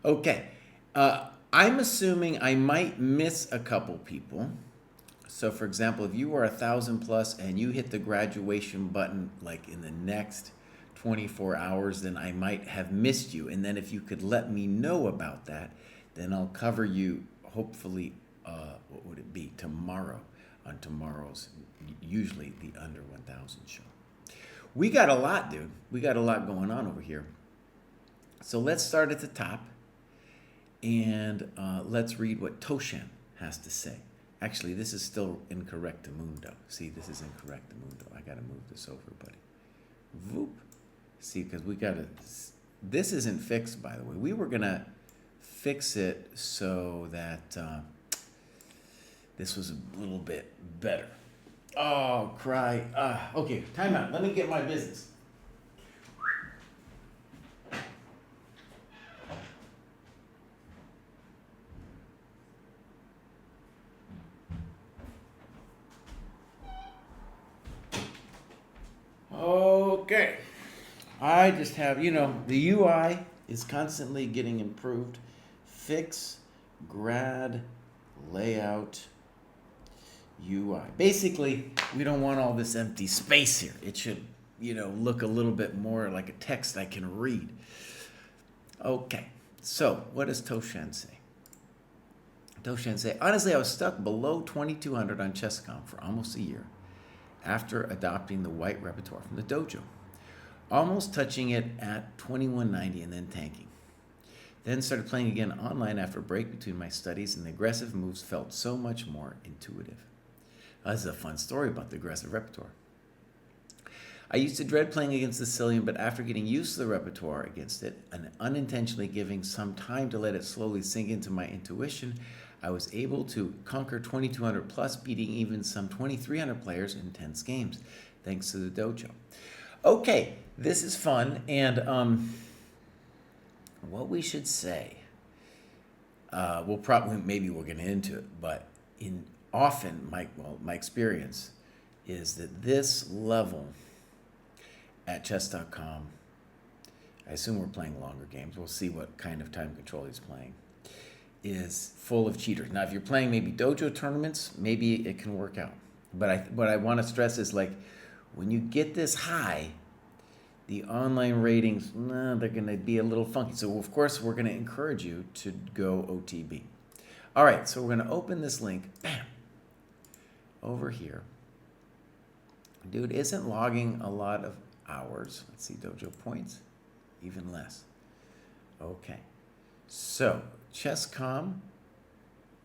Okay. I'm assuming I might miss a couple people. So, for example, if you are 1,000 plus and you hit the graduation button like in the next 24 hours, then I might have missed you. And then if you could let me know about that, then I'll cover you hopefully, what would it be? Tomorrow, on tomorrow's, usually the Under 1,000 show. We got a lot, dude. We got a lot going on over here. So let's start at the top and let's read what Toshan has to say. Actually, this is still incorrectamundo. See, this is incorrectamundo. I got to move this over, buddy. Voop. See, because we got to... This isn't fixed, by the way. We were going to fix it so that this was a little bit better. Oh, cry. Okay, time out. Let me get my business. Okay. I just have, the UI is constantly getting improved. Fix, grad, layout, UI. Basically, we don't want all this empty space here. It should, look a little bit more like a text I can read. Okay. So, what does Toshan say? Toshan say, honestly, I was stuck below 2,200 on ChessCom for almost a year after adopting the white repertoire from the dojo, almost touching it at 2190 and then tanking. Then started playing again online after a break between my studies, and the aggressive moves felt so much more intuitive. This is a fun story about the aggressive repertoire. I used to dread playing against the Sicilian, but after getting used to the repertoire against it and unintentionally giving some time to let it slowly sink into my intuition, I was able to conquer 2,200 plus, beating even some 2,300 players in tense games, thanks to the dojo. Okay, this is fun, and what we should say, maybe we'll get into it, but my experience is that this level at chess.com, I assume we're playing longer games. We'll see what kind of time control he's playing, is full of cheaters. Now, if you're playing maybe dojo tournaments, maybe it can work out. But what I want to stress is, like, when you get this high, the online ratings, they're going to be a little funky. So, of course, we're going to encourage you to go OTB. All right, so we're going to open this link. Bam! Over here. Dude isn't logging a lot of hours. Let's see, dojo points. Even less. Okay. So, ChessCom,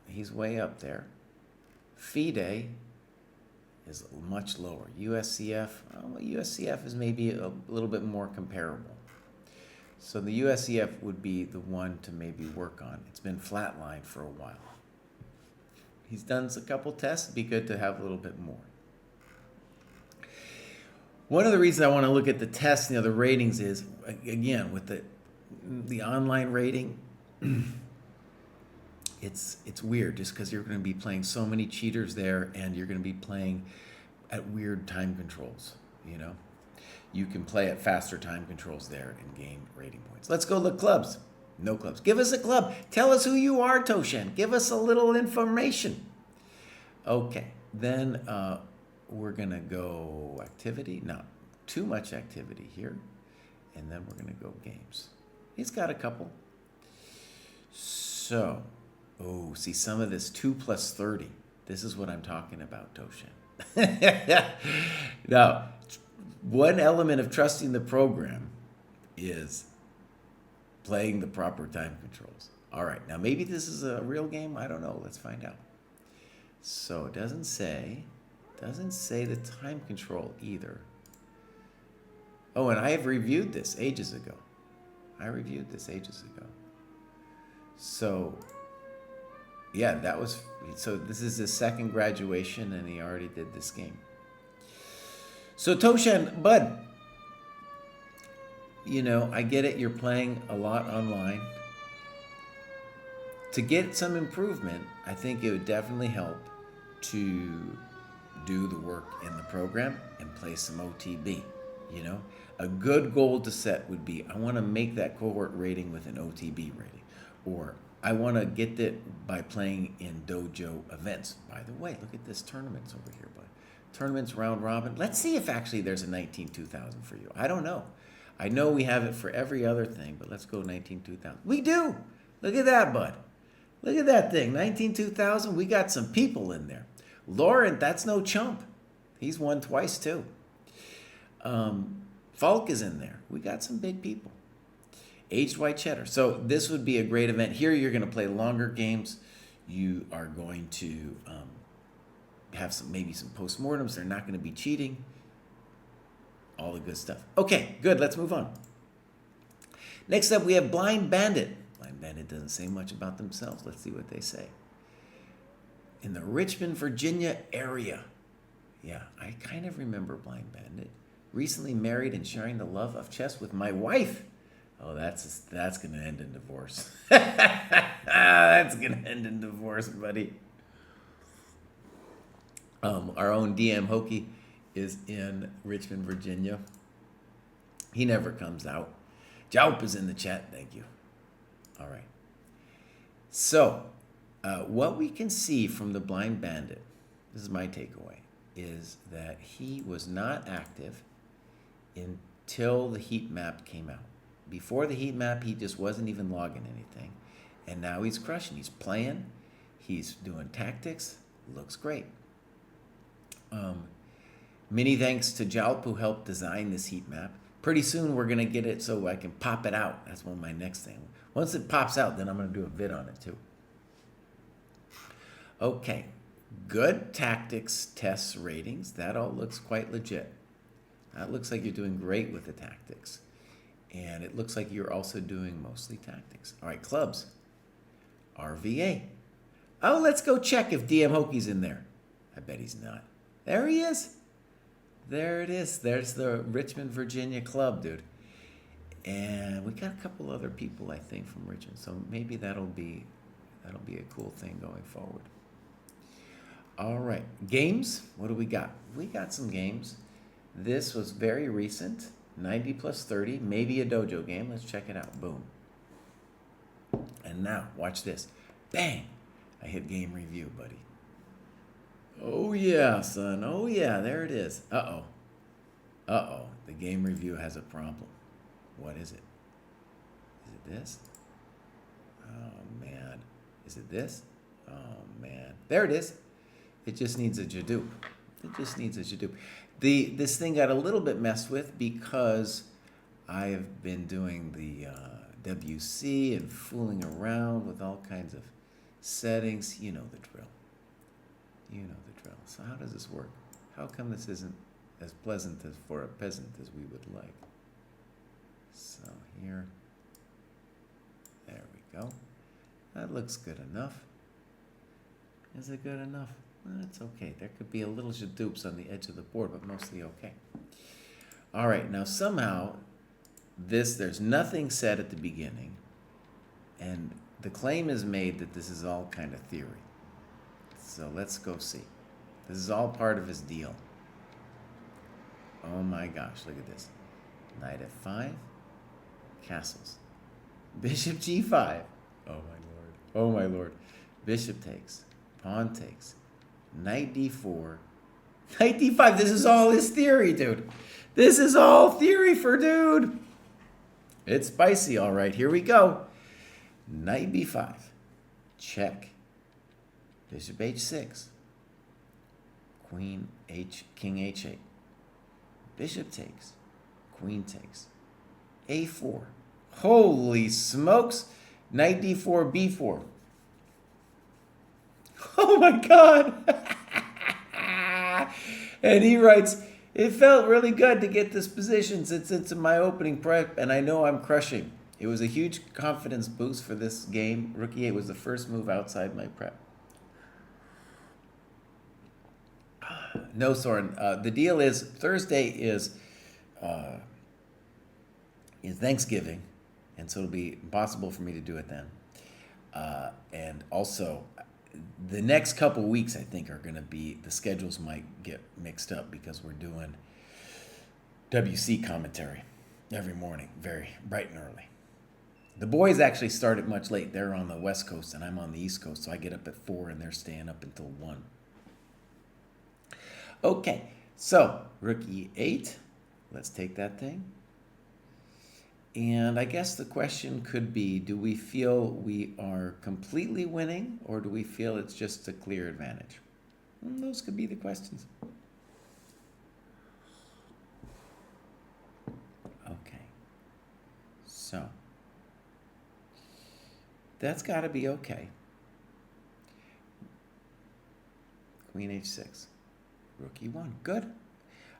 he's way up there. FIDE is much lower. USCF, USCF is maybe a little bit more comparable. So the USCF would be the one to maybe work on. It's been flatlined for a while. He's done a couple tests. It'd be good to have a little bit more. One of the reasons I want to look at the tests, the ratings is, again, with the online rating, it's weird just because you're going to be playing so many cheaters there, and you're going to be playing at weird time controls. You can play at faster time controls there and gain rating points. Let's go look clubs. No clubs. Give us a club. Tell us who you are, Toshan. Give us a little information. Okay, then we're going to go activity. Not too much activity here. And then we're going to go games. He's got a couple. So, see some of this 2 plus 30. This is what I'm talking about, Toshan. Now, one element of trusting the program is playing the proper time controls. All right, now maybe this is a real game. I don't know. Let's find out. So it doesn't say the time control either. Oh, and I have reviewed this ages ago. So, yeah, so this is his second graduation, and he already did this game. So Toshan, bud, I get it. You're playing a lot online. To get some improvement, I think it would definitely help to do the work in the program and play some OTB. You know, a good goal to set would be, I want to make that cohort rating with an OTB rating, or I want to get that by playing in dojo events. By the way, look at this tournaments over here, bud. Tournaments round robin. Let's see if actually there's a 19-2000 for you. I don't know. I know we have it for every other thing, but let's go 19-2000. We do. Look at that, bud. Look at that thing. 19-2000. We got some people in there. Laurent, that's no chump. He's won twice too. Falk is in there. We got some big people. Aged White Cheddar. So this would be a great event. Here you're going to play longer games. You are going to have maybe some postmortems. They're not going to be cheating. All the good stuff. Okay, good. Let's move on. Next up, we have Blind Bandit. Blind Bandit doesn't say much about themselves. Let's see what they say. In the Richmond, Virginia area. Yeah, I kind of remember Blind Bandit. Recently married and sharing the love of chess with my wife. Oh, that's going to end in divorce. That's going to end in divorce, buddy. Our own DM Hokie is in Richmond, Virginia. He never comes out. Jaup is in the chat. Thank you. All right. So, what we can see from the Blind Bandit, this is my takeaway, is that he was not active until the heat map came out. Before the heat map, he just wasn't even logging anything. And now he's crushing. He's playing. He's doing tactics. Looks great. Many thanks to Jalp, who helped design this heat map. Pretty soon we're going to get it so I can pop it out. That's one of my next things. Once it pops out, then I'm going to do a vid on it too. Okay. Good tactics tests ratings. That all looks quite legit. That looks like you're doing great with the tactics. And it looks like you're also doing mostly tactics. All right, clubs. RVA. Oh, let's go check if DM Hokie's in there. I bet he's not. There he is. There it is. There's the Richmond, Virginia club, dude. And we got a couple other people, I think, from Richmond. So maybe that'll be a cool thing going forward. All right. Games. What do we got? We got some games. This was very recent. 90 plus 30. Maybe a dojo game. Let's check it out. Boom. And now, watch this. Bang. I hit game review, buddy. Oh, yeah, son. Oh, yeah. There it is. Uh-oh. Uh-oh. The game review has a problem. What is it? Is it this? Oh, man. Is it this? Oh, man. There it is. It just needs a Jadoop. It just needs a Jadoop. This thing got a little bit messed with because I have been doing the WC and fooling around with all kinds of settings. You know the drill. You know the drill. So how does this work? How come this isn't as pleasant as for a peasant as we would like? So here, there we go. That looks good enough. Is it good enough? That's okay. There could be a little jadoops on the edge of the board, but mostly okay. All right, now somehow there's nothing said at the beginning, and the claim is made that this is all kind of theory. So let's go see. This is all part of his deal. Oh my gosh, look at this. Knight f5, castles. Bishop g5. Oh my lord. Oh my lord. Bishop takes, pawn takes. Knight d4, knight d5. This is all his theory, dude. This is all theory for dude. It's spicy, all right. Here we go. Knight b5, check. Bishop h6, queen king h8. Bishop takes, queen takes. a4. Holy smokes. Knight d4, b4. Oh my God. And he writes, it felt really good to get this position since it's in my opening prep, and I know I'm crushing. It was a huge confidence boost for this game. Rook e8 was the first move outside my prep. No, Soren. The deal is Thursday is Thanksgiving, and so it'll be impossible for me to do it then. And also, the next couple weeks, I think, are going to be, the schedules might get mixed up because we're doing WC commentary every morning, very bright and early. The boys actually start at much late. They're on the West Coast and I'm on the East Coast, so I get up at 4 and they're staying up until 1. Okay, so rook e8. Let's take that thing. And I guess the question could be, do we feel we are completely winning or do we feel it's just a clear advantage? Those could be the questions. Okay, so that's got to be okay. Queen h6, rook e1, good.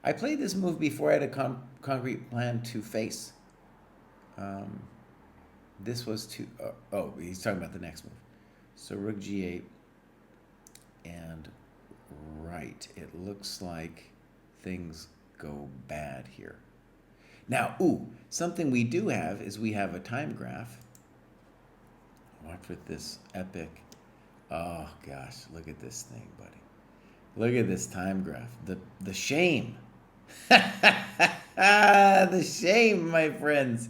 I played this move before I had a concrete plan to face. This was to, oh, he's talking about the next move. So rook g8, and right, it looks like things go bad here. Now, something we do have is we have a time graph. Watch with this epic, oh gosh, look at this thing, buddy. Look at this time graph, the shame. The shame, my friends.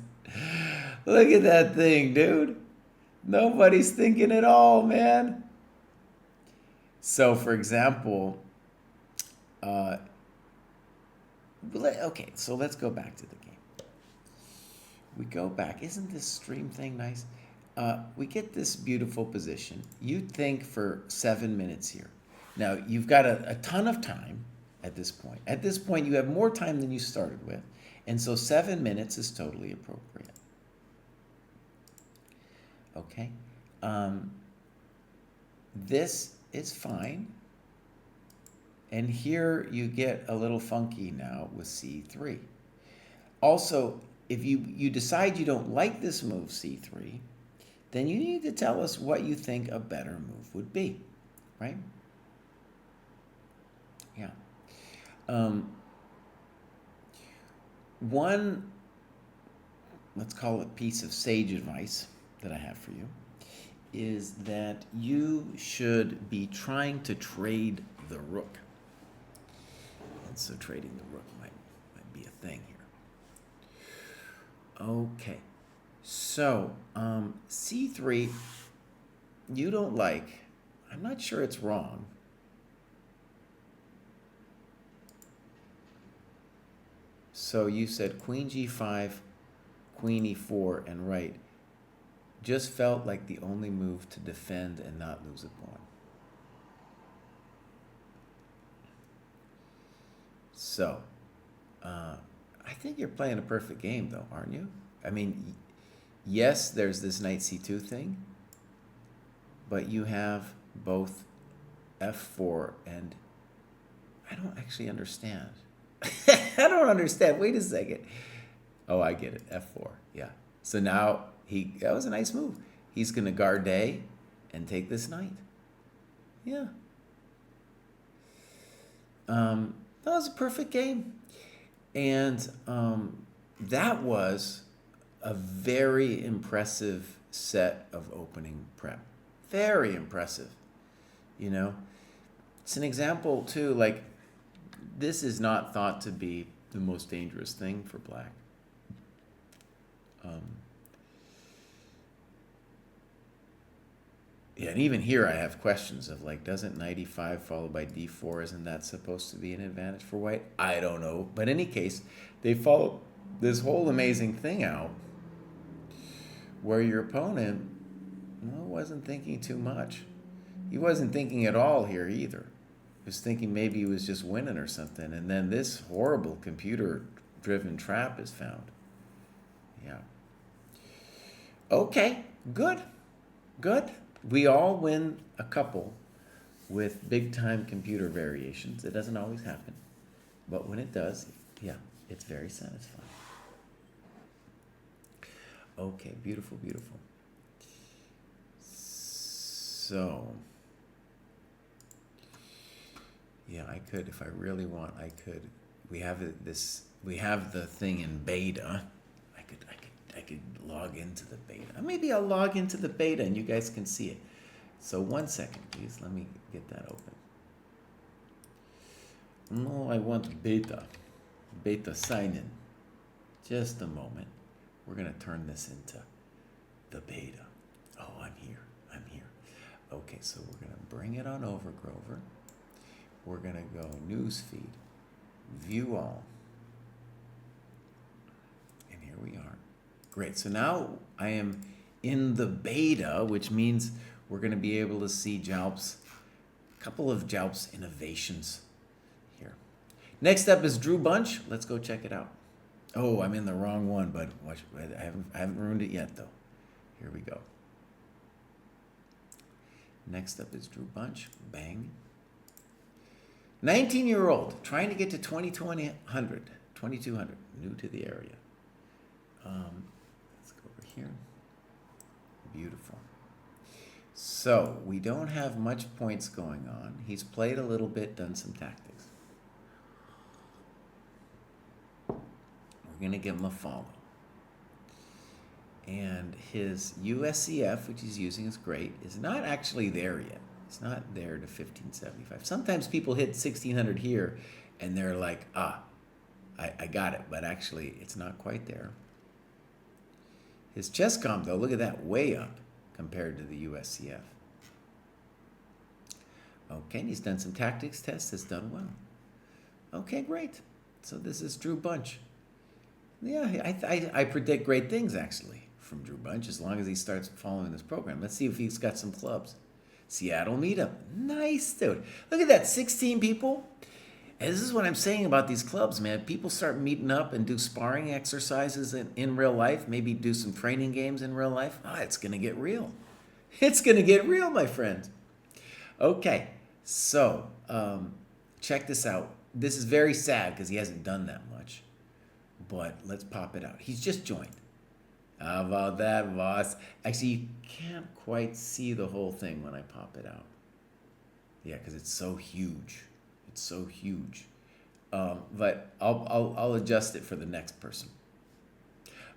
Look at that thing, dude. Nobody's thinking at all, man. So, for example, okay, so let's go back to the game. We go back. Isn't this stream thing nice? We get this beautiful position. You think for 7 minutes here. Now, you've got a ton of time at this point. At this point, you have more time than you started with. And so 7 minutes is totally appropriate. Okay? This is fine. And here you get a little funky now with c3. Also, if you decide you don't like this move, c3, then you need to tell us what you think a better move would be, right? Yeah. One, let's call it piece of sage advice that I have for you, is that you should be trying to trade the rook. And so trading the rook might be a thing here. Okay, so c3, you don't like. I'm not sure it's wrong. So you said queen g5, queen e4, and right. Just felt like the only move to defend and not lose a pawn. So, I think you're playing a perfect game, though, aren't you? I mean, yes, there's this knight c2 thing, but you have both f4 and I don't actually understand. I don't understand. Wait a second. Oh, I get it. f4. Yeah. So now that was a nice move. He's going to guard A and take this knight. Yeah. That was a perfect game. And that was a very impressive set of opening prep. Very impressive. You know, it's an example too, like this is not thought to be the most dangerous thing for black. Yeah, and even here I have questions of like, doesn't knight e5 followed by d4, isn't that supposed to be an advantage for white? I don't know. But in any case, they follow this whole amazing thing out where your opponent wasn't thinking too much. He wasn't thinking at all here either. He was thinking maybe he was just winning or something. And then this horrible computer-driven trap is found. Yeah. Okay, good. Good. We all win a couple with big-time computer variations. It doesn't always happen. But when it does, yeah, it's very satisfying. Okay, beautiful, beautiful. So, yeah, I could, if I really want, I could. We have the thing in beta. I could log into the beta. Maybe I'll log into the beta and you guys can see it. So 1 second, please. Let me get that open. No, I want beta. beta sign in. Just a moment. We're going to turn this into the beta. Oh, I'm here. Okay, so we're going to bring it on over, Grover. We're going to go newsfeed, view all. And here we are. Great. So now I am in the beta, which means we're going to be able to see Jalp's, a couple of Jalp's innovations here. Next up is Drew Bunch. Let's go check it out. Oh, I'm in the wrong one, but watch, I haven't ruined it yet, though. Here we go. Next up is Drew Bunch. Bang. 19-year-old, trying to get to 2200. New to the area. Let's go over here. Beautiful. So, we don't have much points going on. He's played a little bit, done some tactics. We're going to give him a follow. And his USCF, which he's using is great, is not actually there yet. It's not there to 1575. Sometimes people hit 1600 here and they're like, I got it, but actually it's not quite there. His chess comp, though, look at that, way up compared to the USCF. Okay, and he's done some tactics tests, has done well. Okay, great. So this is Drew Bunch. Yeah, I predict great things, actually, from Drew Bunch, as long as he starts following this program. Let's see if he's got some clubs. Seattle meetup. Nice, dude. Look at that, 16 people. And this is what I'm saying about these clubs, man. People start meeting up and do sparring exercises in real life, maybe do some training games in real life. It's going to get real. It's going to get real, my friends. Okay, so check this out. This is very sad because he hasn't done that much. But let's pop it out. He's just joined. How about that, boss? Actually, you can't quite see the whole thing when I pop it out. Yeah, because it's so huge. It's so huge. But I'll adjust it for the next person.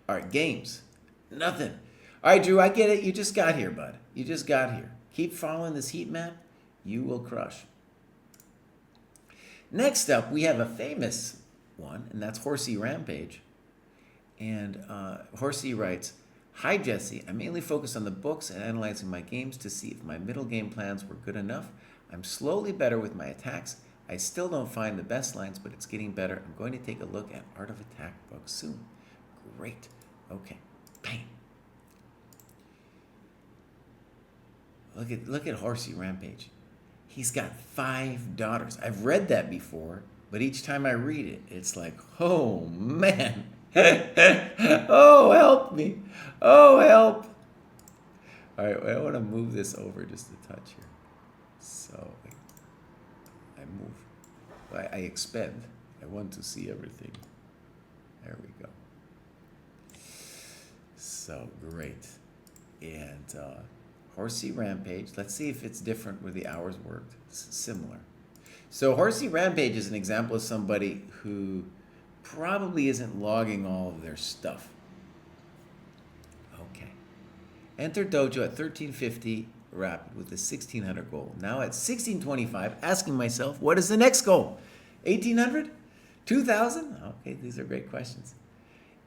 All right, games. Nothing. All right, Drew, I get it. You just got here, bud. You just got here. Keep following this heat map. You will crush. Next up, we have a famous one, and that's Horsey Rampage. And Horsey writes, "Hi, Jesse. I mainly focus on the books and analyzing my games to see if my middle game plans were good enough. I'm slowly better with my attacks. I still don't find the best lines, but it's getting better. I'm going to take a look at Art of Attack books soon." Great. Okay. Bang. Look at Horsey Rampage. He's got 5 daughters. I've read that before, but each time I read it, it's like, oh, man. Oh, help me. Oh, help. All right, I want to move this over just a touch here. So I move. I expand. I want to see everything. There we go. So great. And Horsey Rampage. Let's see if it's different where the hours worked. It's similar. So Horsey Rampage is an example of somebody who probably isn't logging all of their stuff. Okay. Enter dojo at 1350 rapid with the 1600 goal. Now at 1625, asking myself, what is the next goal? 1800? 2000? Okay, these are great questions.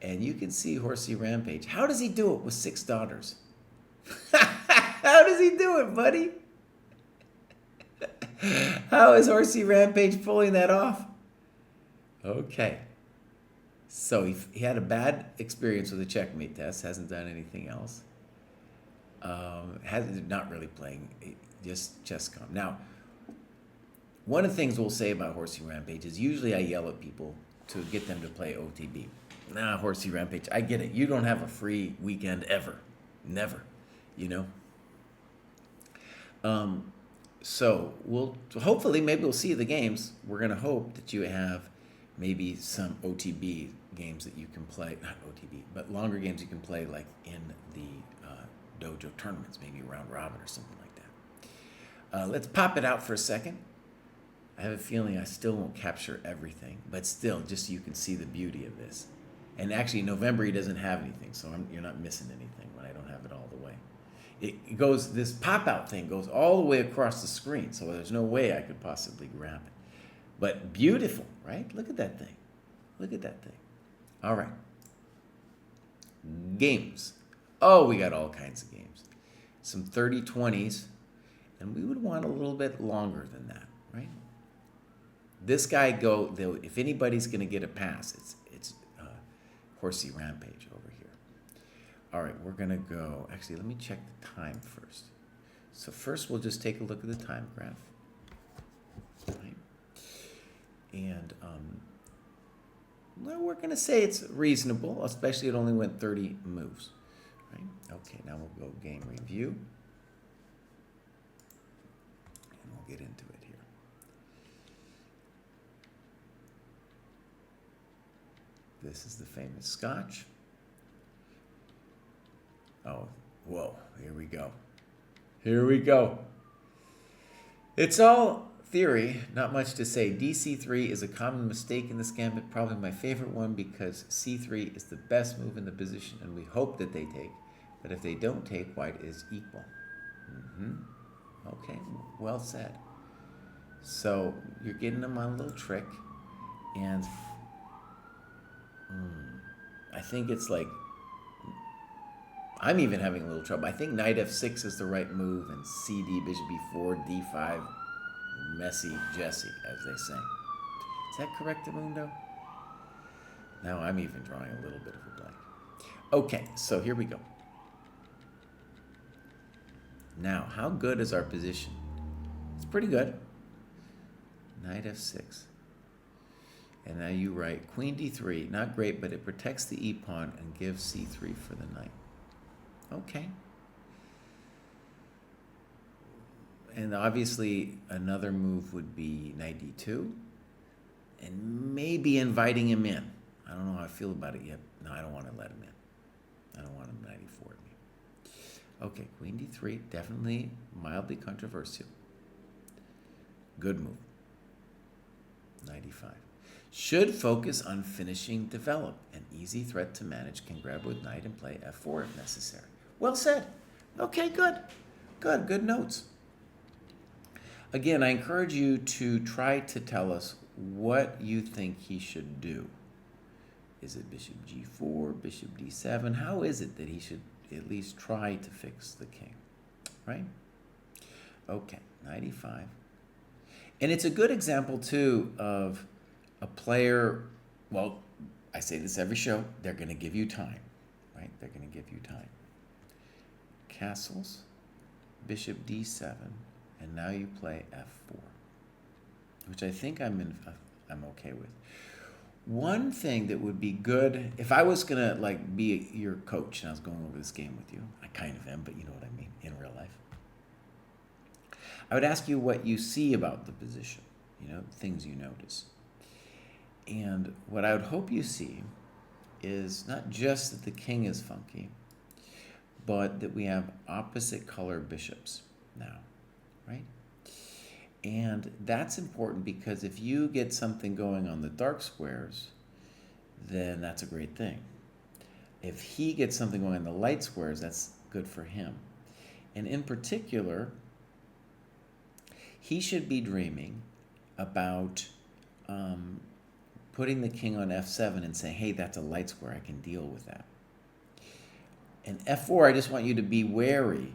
And you can see Horsey Rampage. How does he do it with 6 daughters? How does he do it, buddy? How is Horsey Rampage pulling that off? Okay. So he had a bad experience with the checkmate test, hasn't done anything else. Not really playing, just ChessCom. Now, one of the things we'll say about Horsey Rampage is usually I yell at people to get them to play OTB. Nah, Horsey Rampage, I get it. You don't have a free weekend ever. Never, you know? So hopefully maybe we'll see the games. We're going to hope that you have maybe some OTB games that you can play, not OTB, but longer games you can play like in the dojo tournaments, maybe round robin or something like that. Let's pop it out for a second. I have a feeling I still won't capture everything, but still, just so you can see the beauty of this. And actually, in November, he doesn't have anything, so you're not missing anything when I don't have it all the way. It goes, this pop-out thing goes all the way across the screen, so there's no way I could possibly grab it. But beautiful, right? Look at that thing. Look at that thing. All right. Games. Oh, we got all kinds of games. Some 30-20s, and we would want a little bit longer than that, right? This guy if anybody's going to get a pass, it's Horsey Rampage over here. All right, we're going to go. Actually, let me check the time first. So first, we'll just take a look at the time graph. Right? And well, we're going to say it's reasonable, especially it only went 30 moves. Right? Okay, now we'll go game review. And we'll get into it here. This is the famous Scotch. Oh, whoa, here we go. Here we go. It's all theory, not much to say. DC3 is a common mistake in this gambit, probably my favorite one because C3 is the best move in the position and we hope that they take. But if they don't take, white is equal. Okay, well said. So you're getting them on a little trick and I think it's like, I'm even having a little trouble. I think knight f6 is the right move and CD, bishop b4, d5, messy Jesse, as they say. Is that correct, Amundo? Now I'm even drawing a little bit of a blank. Okay, so here we go. Now, how good is our position? It's pretty good. Knight f6. And now you write queen d3. Not great, but it protects the e-pawn and gives c3 for the knight. Okay. And obviously, another move would be knight d2. And maybe inviting him in. I don't know how I feel about it yet. No, I don't want to let him in. I don't want him knight e4 at me. Okay, queen d3. Definitely mildly controversial. Good move. Knight e5. Should focus on finishing develop. An easy threat to manage, can grab with knight and play f4 if necessary. Well said. Okay, good. Good notes. Again, I encourage you to try to tell us what you think he should do. Is it bishop g4, bishop d7? How is it that he should at least try to fix the king? Right? Okay, knight e5. And it's a good example, too, of a player, well, I say this every show, they're going to give you time, right? They're going to give you time. Castles, bishop d7, and now you play f4, which I think I'm okay with. One thing that would be good, if I was going to like be your coach and I was going over this game with you, I kind of am, but you know what I mean, in real life. I would ask you what you see about the position, things you notice. And what I would hope you see is not just that the king is funky, but that we have opposite color bishops now, right? And that's important because if you get something going on the dark squares, then that's a great thing. If he gets something going on the light squares, that's good for him. And in particular, he should be dreaming about putting the king on f7 and saying, hey, that's a light square, I can deal with that. And f4, I just want you to be wary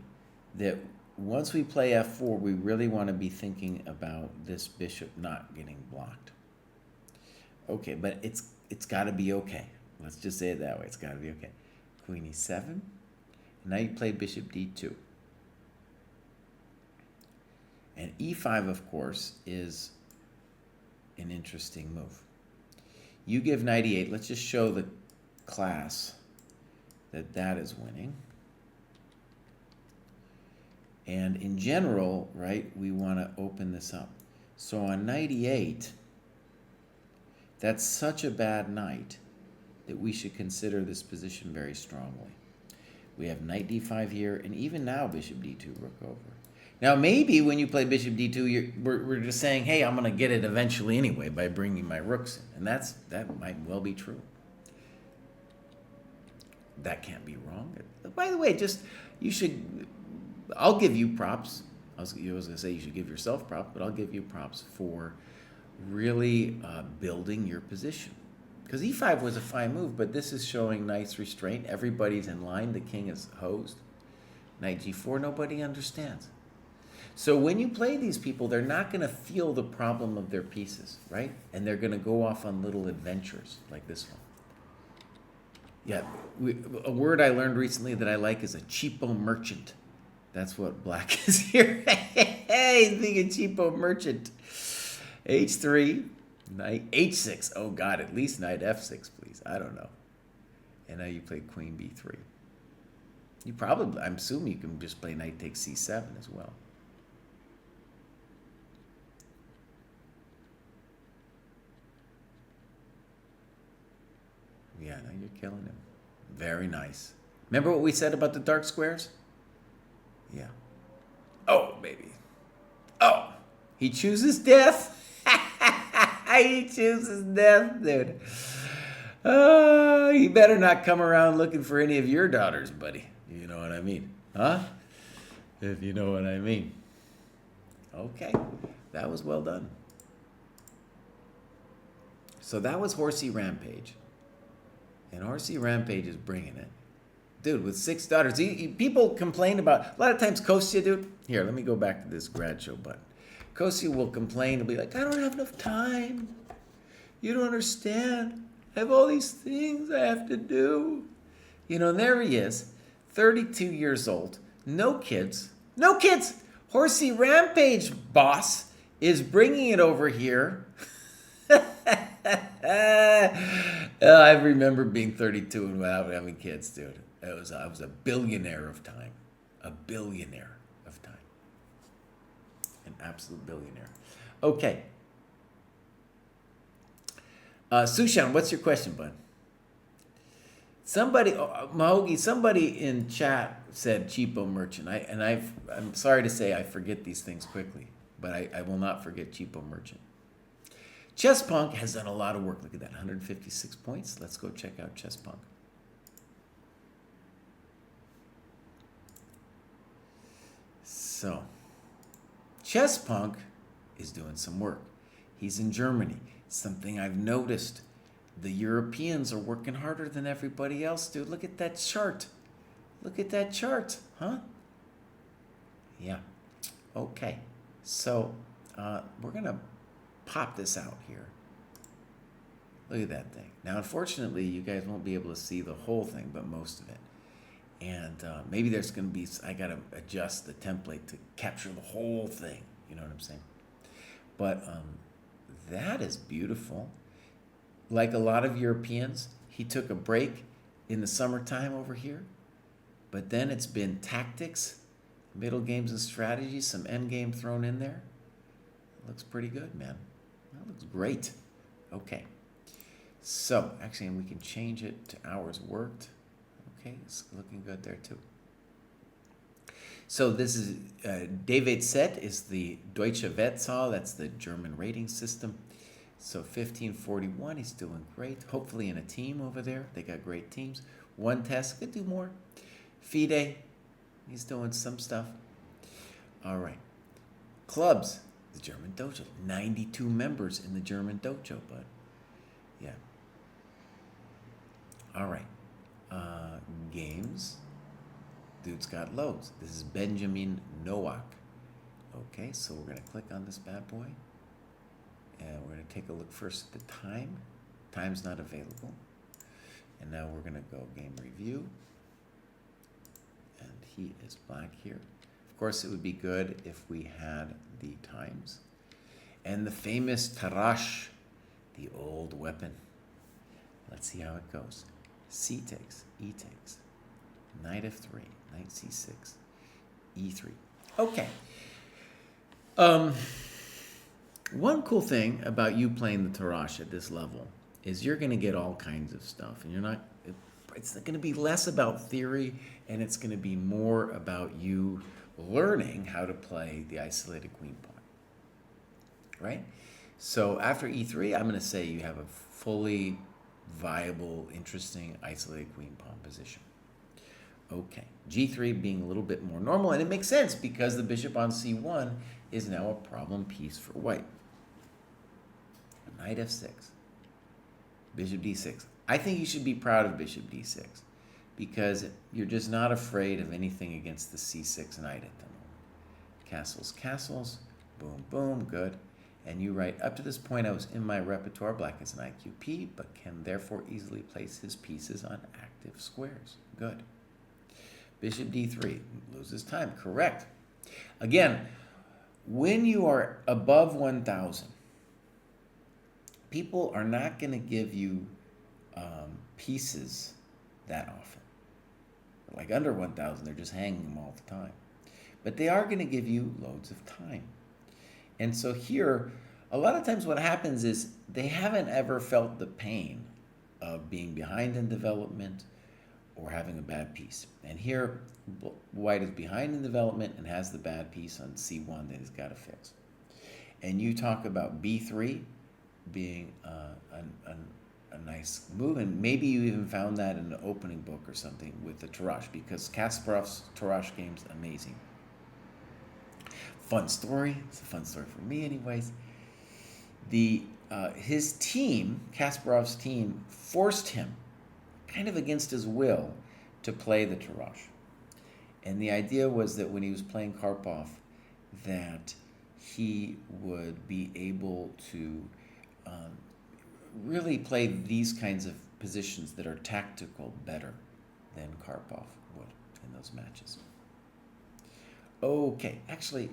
that once we play f4, we really want to be thinking about this bishop not getting blocked. Okay, but it's got to be okay. Let's just say it that way. It's got to be okay. Queen e7. And now you play bishop d2. And e5, of course, is an interesting move. You give knight e8. Let's just show the class that is winning. And in general, right, we want to open this up. So on knight e8, that's such a bad knight that we should consider this position very strongly. We have knight d5 here, and even now bishop d2, rook over. Now maybe when you play bishop d2, we're just saying, hey, I'm going to get it eventually anyway by bringing my rooks in. And that might well be true. That can't be wrong. By the way, I'll give you props. I was going to say you should give yourself props, but I'll give you props for really building your position. Because e5 was a fine move, but this is showing nice restraint. Everybody's in line. The king is hosed. Knight g4, nobody understands. So when you play these people, they're not going to feel the problem of their pieces, right? And they're going to go off on little adventures like this one. Yeah, a word I learned recently that I like is a cheapo merchant. That's what black is here. Hey, thinking cheapo merchant. h3, knight h6. Oh, God, at least knight f6, please. I don't know. And now you play queen b3. You probably, I'm assuming you can just play knight takes c7 as well. Yeah, now you're killing him. Very nice. Remember what we said about the dark squares? Yeah. Oh, baby. Oh, he chooses death. He chooses death, dude. Oh, you better not come around looking for any of your daughters, buddy. You know what I mean? Huh? If you know what I mean. Okay. That was well done. So that was Horsey Rampage. And Horsey Rampage is bringing it. Dude, with 6 daughters. People complain about, a lot of times Kostya, dude. Here, let me go back to this grad show button. Kostya will complain and be like, I don't have enough time. You don't understand. I have all these things I have to do. You know, and there he is, 32 years old, no kids. No kids! Horsey Rampage, boss, is bringing it over here. I remember being 32 and without having kids, dude. I was a billionaire of time. A billionaire of time. An absolute billionaire. Okay. Sushan, what's your question, bud? Somebody, Mahogi, somebody in chat said cheapo merchant. I'm sorry to say I forget these things quickly, but I will not forget cheapo merchant. Chess Punk has done a lot of work. Look at that, 156 points. Let's go check out Chess Punk. So, Chess Punk is doing some work. He's in Germany. Something I've noticed. The Europeans are working harder than everybody else, dude. Look at that chart. Look at that chart, huh? Yeah. Okay. So, we're going to pop this out here. Look at that thing. Now, unfortunately, you guys won't be able to see the whole thing, but most of it. And maybe there's going to be, I got to adjust the template to capture the whole thing. You know what I'm saying? But that is beautiful. Like a lot of Europeans, he took a break in the summertime over here. But then it's been tactics, middle games and strategies, some end game thrown in there. It looks pretty good, man. That looks great. Okay. So, actually, we can change it to hours worked. Okay, it's looking good there too. So this is, David Set is the Deutsche Wettzahl, that's the German rating system. So 1541, he's doing great. Hopefully in a team over there. They got great teams. One test, could do more. FIDE, he's doing some stuff. All right. Clubs, the German dojo. 92 members in the German dojo, bud. Yeah. All right. Games. Dude's got loads. This is Benjamin Nowak. Okay, so we're going to click on this bad boy. And we're going to take a look first at the time. Time's not available. And now we're going to go game review. And he is black here. Of course, it would be good if we had the times. And the famous Tarash, the old weapon. Let's see how it goes. C takes, E takes, knight f3, knight c6, e3. Okay. One cool thing about you playing the Tarash at this level is you're going to get all kinds of stuff, and it's going to be less about theory, and it's going to be more about you learning how to play the isolated queen pawn. Right? So after e3, I'm going to say you have a fully viable, interesting, isolated queen pawn position. Okay, g3 being a little bit more normal, and it makes sense because the bishop on c1 is now a problem piece for white. Knight f6. Bishop d6. I think you should be proud of bishop d6 because you're just not afraid of anything against the c6 knight at the moment. Castles, castles, boom, boom, good. And you write, up to this point I was in my repertoire, black is an IQP, but can therefore easily place his pieces on active squares. Good. Bishop d3, loses time, correct. Again, when you are above 1,000, people are not going to give you pieces that often. Like under 1,000, they're just hanging them all the time. But they are going to give you loads of time. And so here, a lot of times what happens is they haven't ever felt the pain of being behind in development or having a bad piece. And here, white is behind in development and has the bad piece on c1 that he's got to fix. And you talk about b3 being a nice move, and maybe you even found that in the opening book or something with the Tarrasch, because Kasparov's Tarrasch game's amazing. Fun story. It's a fun story for me anyways. His team, Kasparov's team, forced him, kind of against his will, to play the Tarrasch. And the idea was that when he was playing Karpov, that he would be able to really play these kinds of positions that are tactical better than Karpov would in those matches. Okay, actually,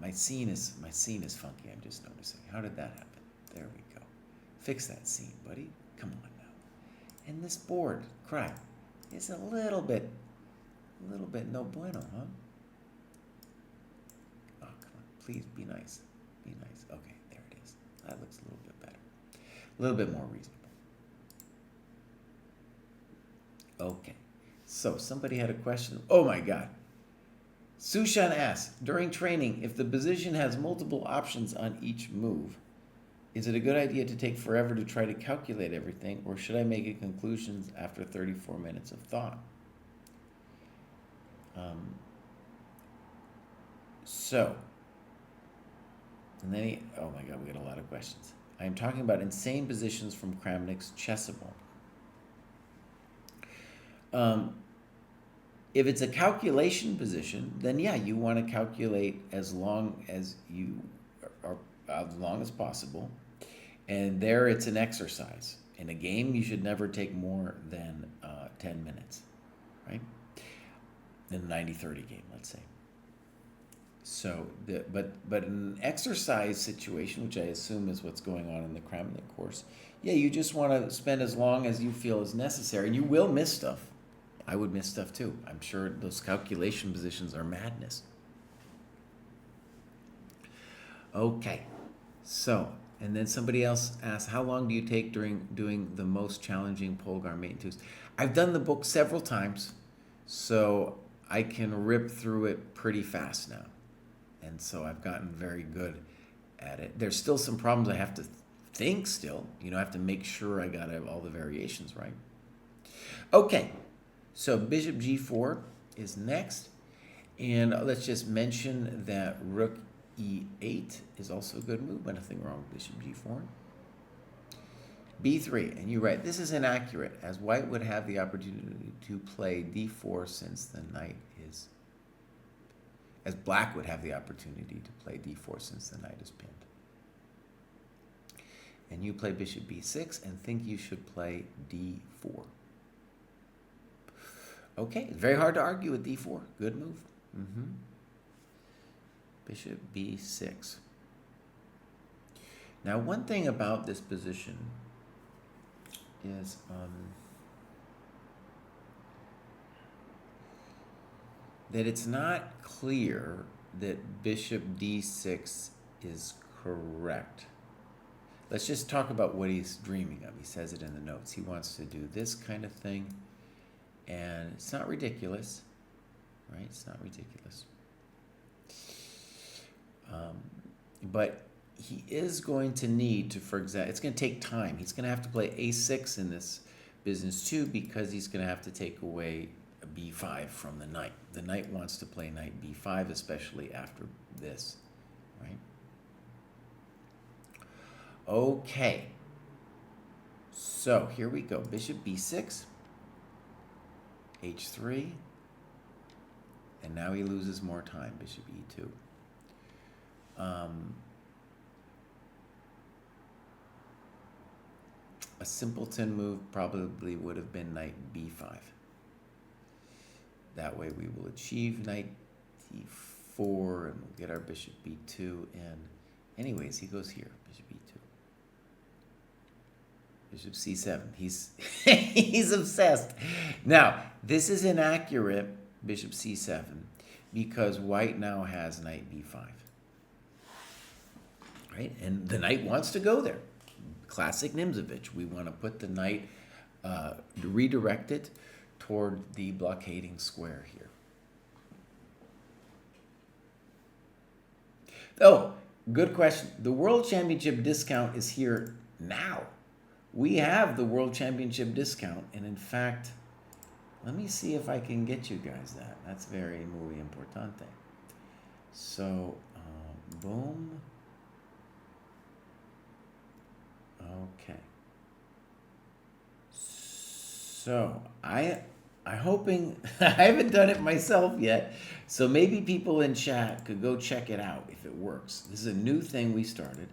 my scene is funky. I'm just noticing. How did that happen? There we go. Fix that scene, buddy. Come on now. And this board, Kraai, is a little bit no bueno, huh? Oh, come on. Please be nice. Be nice. Okay, there it is. That looks a little bit better. A little bit more reasonable. Okay. So somebody had a question. Oh my God. Sushan asks, during training, if the position has multiple options on each move, is it a good idea to take forever to try to calculate everything, or should I make a conclusion after 34 minutes of thought? And then oh my God, we got a lot of questions. I am talking about insane positions from Kramnik's Chessable. If it's a calculation position, then yeah, you want to calculate as long as possible. And there it's an exercise. In a game, you should never take more than 10 minutes, right? In a 90-30 game, let's say. So, but in an exercise situation, which I assume is what's going on in the Kramnik course, yeah, you just want to spend as long as you feel is necessary. And you will miss stuff. I would miss stuff too. I'm sure those calculation positions are madness. Okay, so, and then somebody else asked, how long do you take during doing the most challenging Polgar mate twos? I've done the book several times, so I can rip through it pretty fast now. And so I've gotten very good at it. There's still some problems I have to think still. I have to make sure I got all the variations right. Okay, so bishop g4 is next. And let's just mention that rook e8 is also a good move, but nothing wrong with bishop g4. b3, and you write, this is inaccurate, as white would have the opportunity to play d4 since the knight is, as black would have the opportunity to play d4 since the knight is pinned. And you play bishop b6 and think you should play d4. Okay, it's very hard to argue with d4. Good move. Bishop b6. Now, one thing about this position is that it's not clear that bishop d6 is correct. Let's just talk about what he's dreaming of. He says it in the notes. He wants to do this kind of thing, and it's not ridiculous, right? It's not ridiculous. But he is going to need to, for example, it's going to take time. He's going to have to play a6 in this business too, because he's going to have to take away a b5 from the knight. The knight wants to play knight b5, especially after this, right? Okay. So here we go. Bishop b6, h3, and now he loses more time. Bishop e2. A simpleton move probably would have been knight b5. That way we will achieve knight d4 and we'll get our bishop b2 in. Anyways, he goes here, bishop e2. Bishop c7. He's he's obsessed. Now, this is inaccurate, bishop c7, because white now has knight b5. Right? And the knight wants to go there. Classic Nimzovich. We want to put the knight, redirect it toward the blockading square here. Oh, good question. The World Championship discount is here now. We have the World Championship discount, and in fact, let me see if I can get you guys that. That's very muy importante. So, boom. Okay. So, I'm hoping, I haven't done it myself yet, so maybe people in chat could go check it out if it works. This is a new thing we started.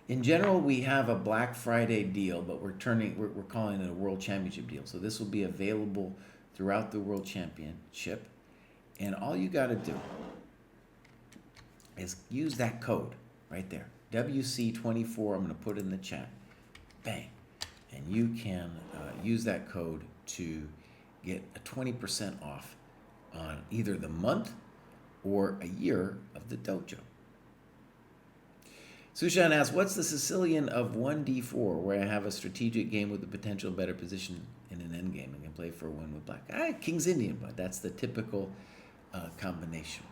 In general, we have a Black Friday deal, but we're calling it a World Championship deal. So this will be available throughout the World Championship. And all you got to do is use that code right there. WC24, I'm going to put in the chat. Bang. And you can use that code to get a 20% off on either the month or a year of the dojo. Sushan asks, what's the Sicilian of 1d4 where I have a strategic game with a potential better position in an endgame and can play for a win with black? King's Indian, but that's the typical combination.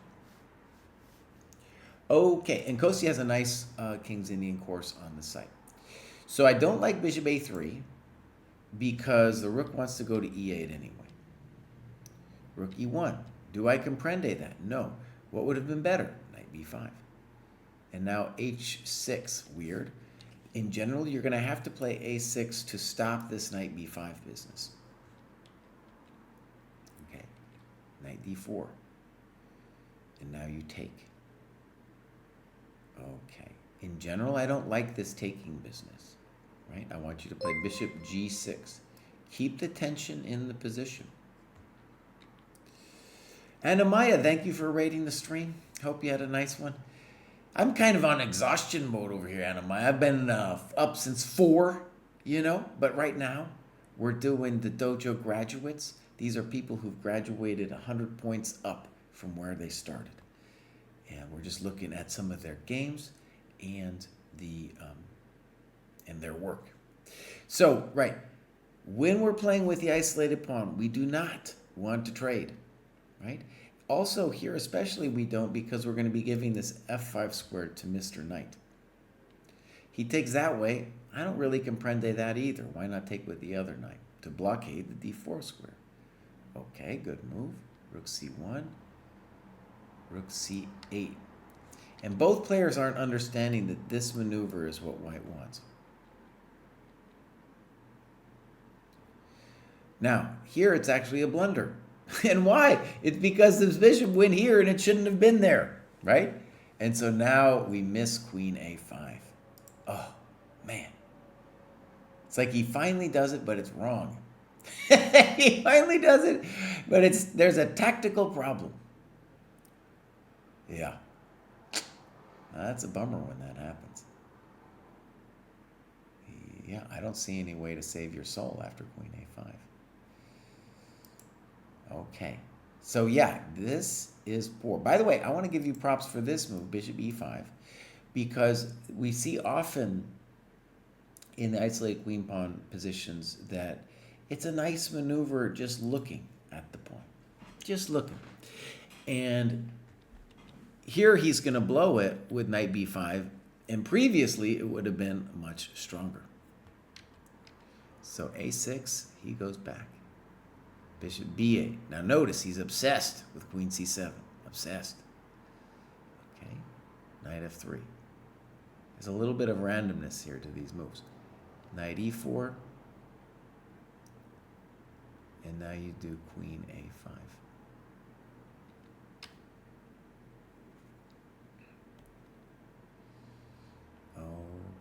Okay, and Kostya has a nice King's Indian course on the site. So I don't like bishop a3 because the rook wants to go to e8 anyway. Rook e1. Do I comprende that? No. What would have been better? Knight b5. And now h6. Weird. In general, you're going to have to play a6 to stop this knight b5 business. Okay. Knight d4. And now you take. Okay. In general, I don't like this taking business. Right? I want you to play bishop g6. Keep the tension in the position. And Amaya, thank you for rating the stream. Hope you had a nice one. I'm kind of on exhaustion mode over here, Anamaya. I've been up since 4, but right now we're doing the Dojo Graduates. These are people who've graduated 100 points up from where they started. And we're just looking at some of their games and their work. So, right, when we're playing with the isolated pawn, we do not want to trade, right? Also here especially we don't, because we're going to be giving this f5 square to Mr. Knight. He takes that way. I don't really comprende that either. Why not take with the other knight to blockade the d4 square? Okay, good move. Rook c1, rook c8. And both players aren't understanding that this maneuver is what white wants. Now, here it's actually a blunder. And why? It's because this bishop went here and it shouldn't have been there, right? And so now we miss queen a5. Oh, man. It's like he finally does it, but it's wrong. He finally does it, but there's a tactical problem. Yeah. That's a bummer when that happens. Yeah, I don't see any way to save your soul after queen a5. Okay, so yeah, this is poor. By the way, I want to give you props for this move, bishop e5, because we see often in the isolated queen pawn positions that it's a nice maneuver just looking at the pawn, just looking. And here he's going to blow it with knight b5, and previously it would have been much stronger. So a6, he goes back. Bishop b8. Now notice he's obsessed with queen c7. Obsessed. Okay. Knight f3. There's a little bit of randomness here to these moves. Knight e4. And now you do queen a5.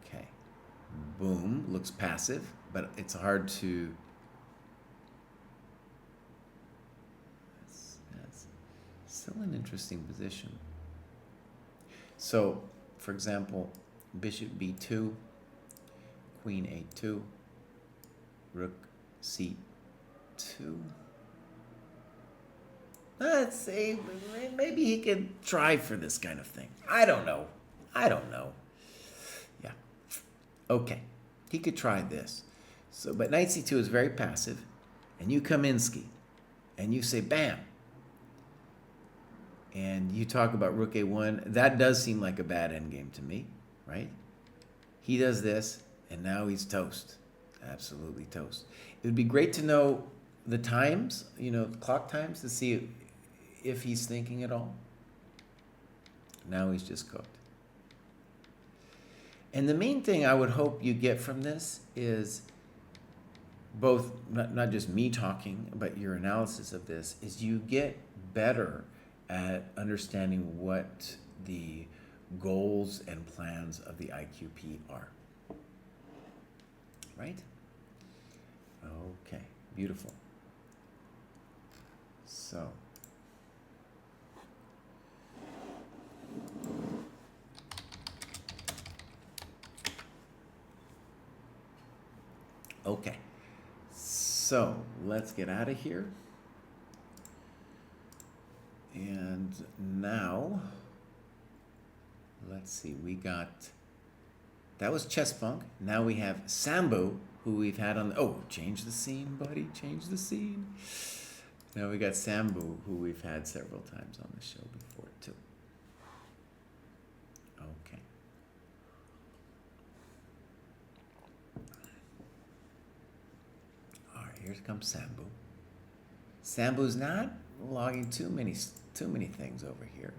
Okay. Boom. Looks passive, but it's hard to... That's still an interesting position. So, for example, bishop b2, queen a2, rook c2. Let's say maybe he could try for this kind of thing. I don't know. Yeah. Okay. He could try this. So, but knight c2 is very passive, and you Kaminsky, and you say bam. And you talk about rook a1. That does seem like a bad endgame to me, right? He does this, and now he's toast. Absolutely toast. It would be great to know the times, the clock times, to see if he's thinking at all. Now he's just cooked. And the main thing I would hope you get from this is both, not just me talking, but your analysis of this, is you get better at understanding what the goals and plans of the IQP are. Right? Okay, beautiful. So, okay, so let's get out of here. And now, let's see, that was Chess Funk. Now we have Sambu, who we've had on change the scene, buddy, change the scene. Now we got Sambu, who we've had several times on the show before, too. Okay. All right, here comes Sambu. Sambu's not logging too many things over here.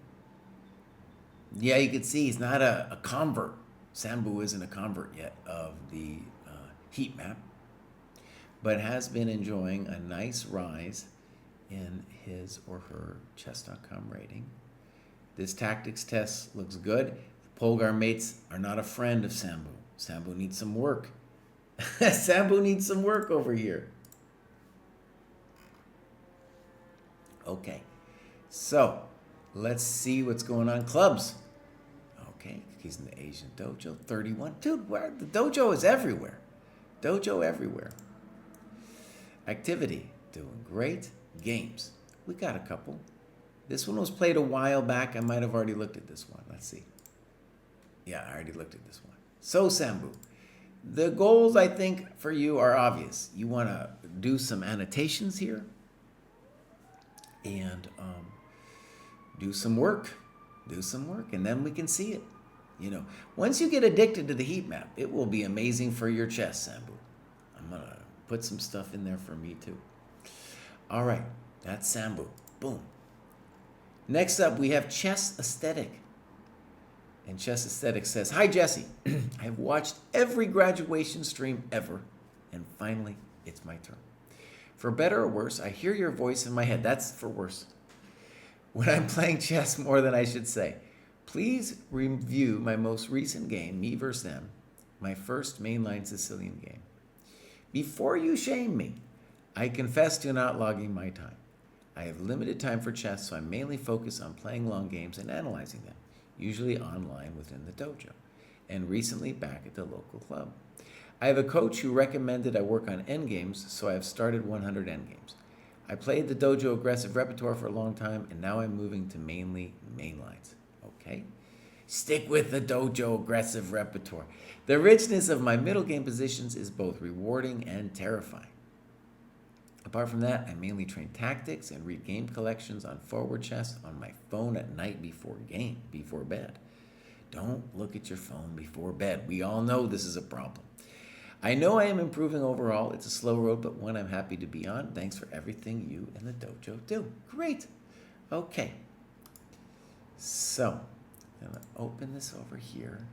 Yeah, you can see he's not a convert. Sambu isn't a convert yet of the heat map, but has been enjoying a nice rise in his or her chess.com rating. This tactics test looks good. Polgar mates are not a friend of Sambu. Sambu needs some work. Sambu needs some work over here. Okay, so let's see what's going on. Clubs. Okay, he's in the Asian dojo. 31. Dude, the dojo is everywhere. Dojo everywhere. Activity. Doing great. Games. We got a couple. This one was played a while back. I might have already looked at this one. Let's see. Yeah, I already looked at this one. So, Sambu, the goals, I think, for you are obvious. You want to do some annotations here and do some work, and then we can see it. Once you get addicted to the heat map, it will be amazing for your chess, Sambu. I'm going to put some stuff in there for me, too. All right, that's Sambu. Boom. Next up, we have Chess Aesthetic. And Chess Aesthetic says, "Hi, Jesse. I have watched every graduation stream ever, and finally, it's my turn. For better or worse, I hear your voice in my head." That's for worse. "When I'm playing chess more than I should say. Please review my most recent game, me versus them, my first mainline Sicilian game. Before you shame me, I confess to not logging my time. I have limited time for chess, so I mainly focus on playing long games and analyzing them, usually online within the dojo, and recently back at the local club. I have a coach who recommended I work on endgames, so I have started 100 endgames. I played the dojo aggressive repertoire for a long time, and now I'm moving to mainly mainlines." Okay? Stick with the dojo aggressive repertoire. "The richness of my middle game positions is both rewarding and terrifying. Apart from that, I mainly train tactics and read game collections on forward chess on my phone at night before bed. Don't look at your phone before bed. We all know this is a problem. I know I am improving overall. It's a slow road, but one I'm happy to be on. Thanks for everything you and the dojo do." Great. Okay. So, I'm going to open this over here.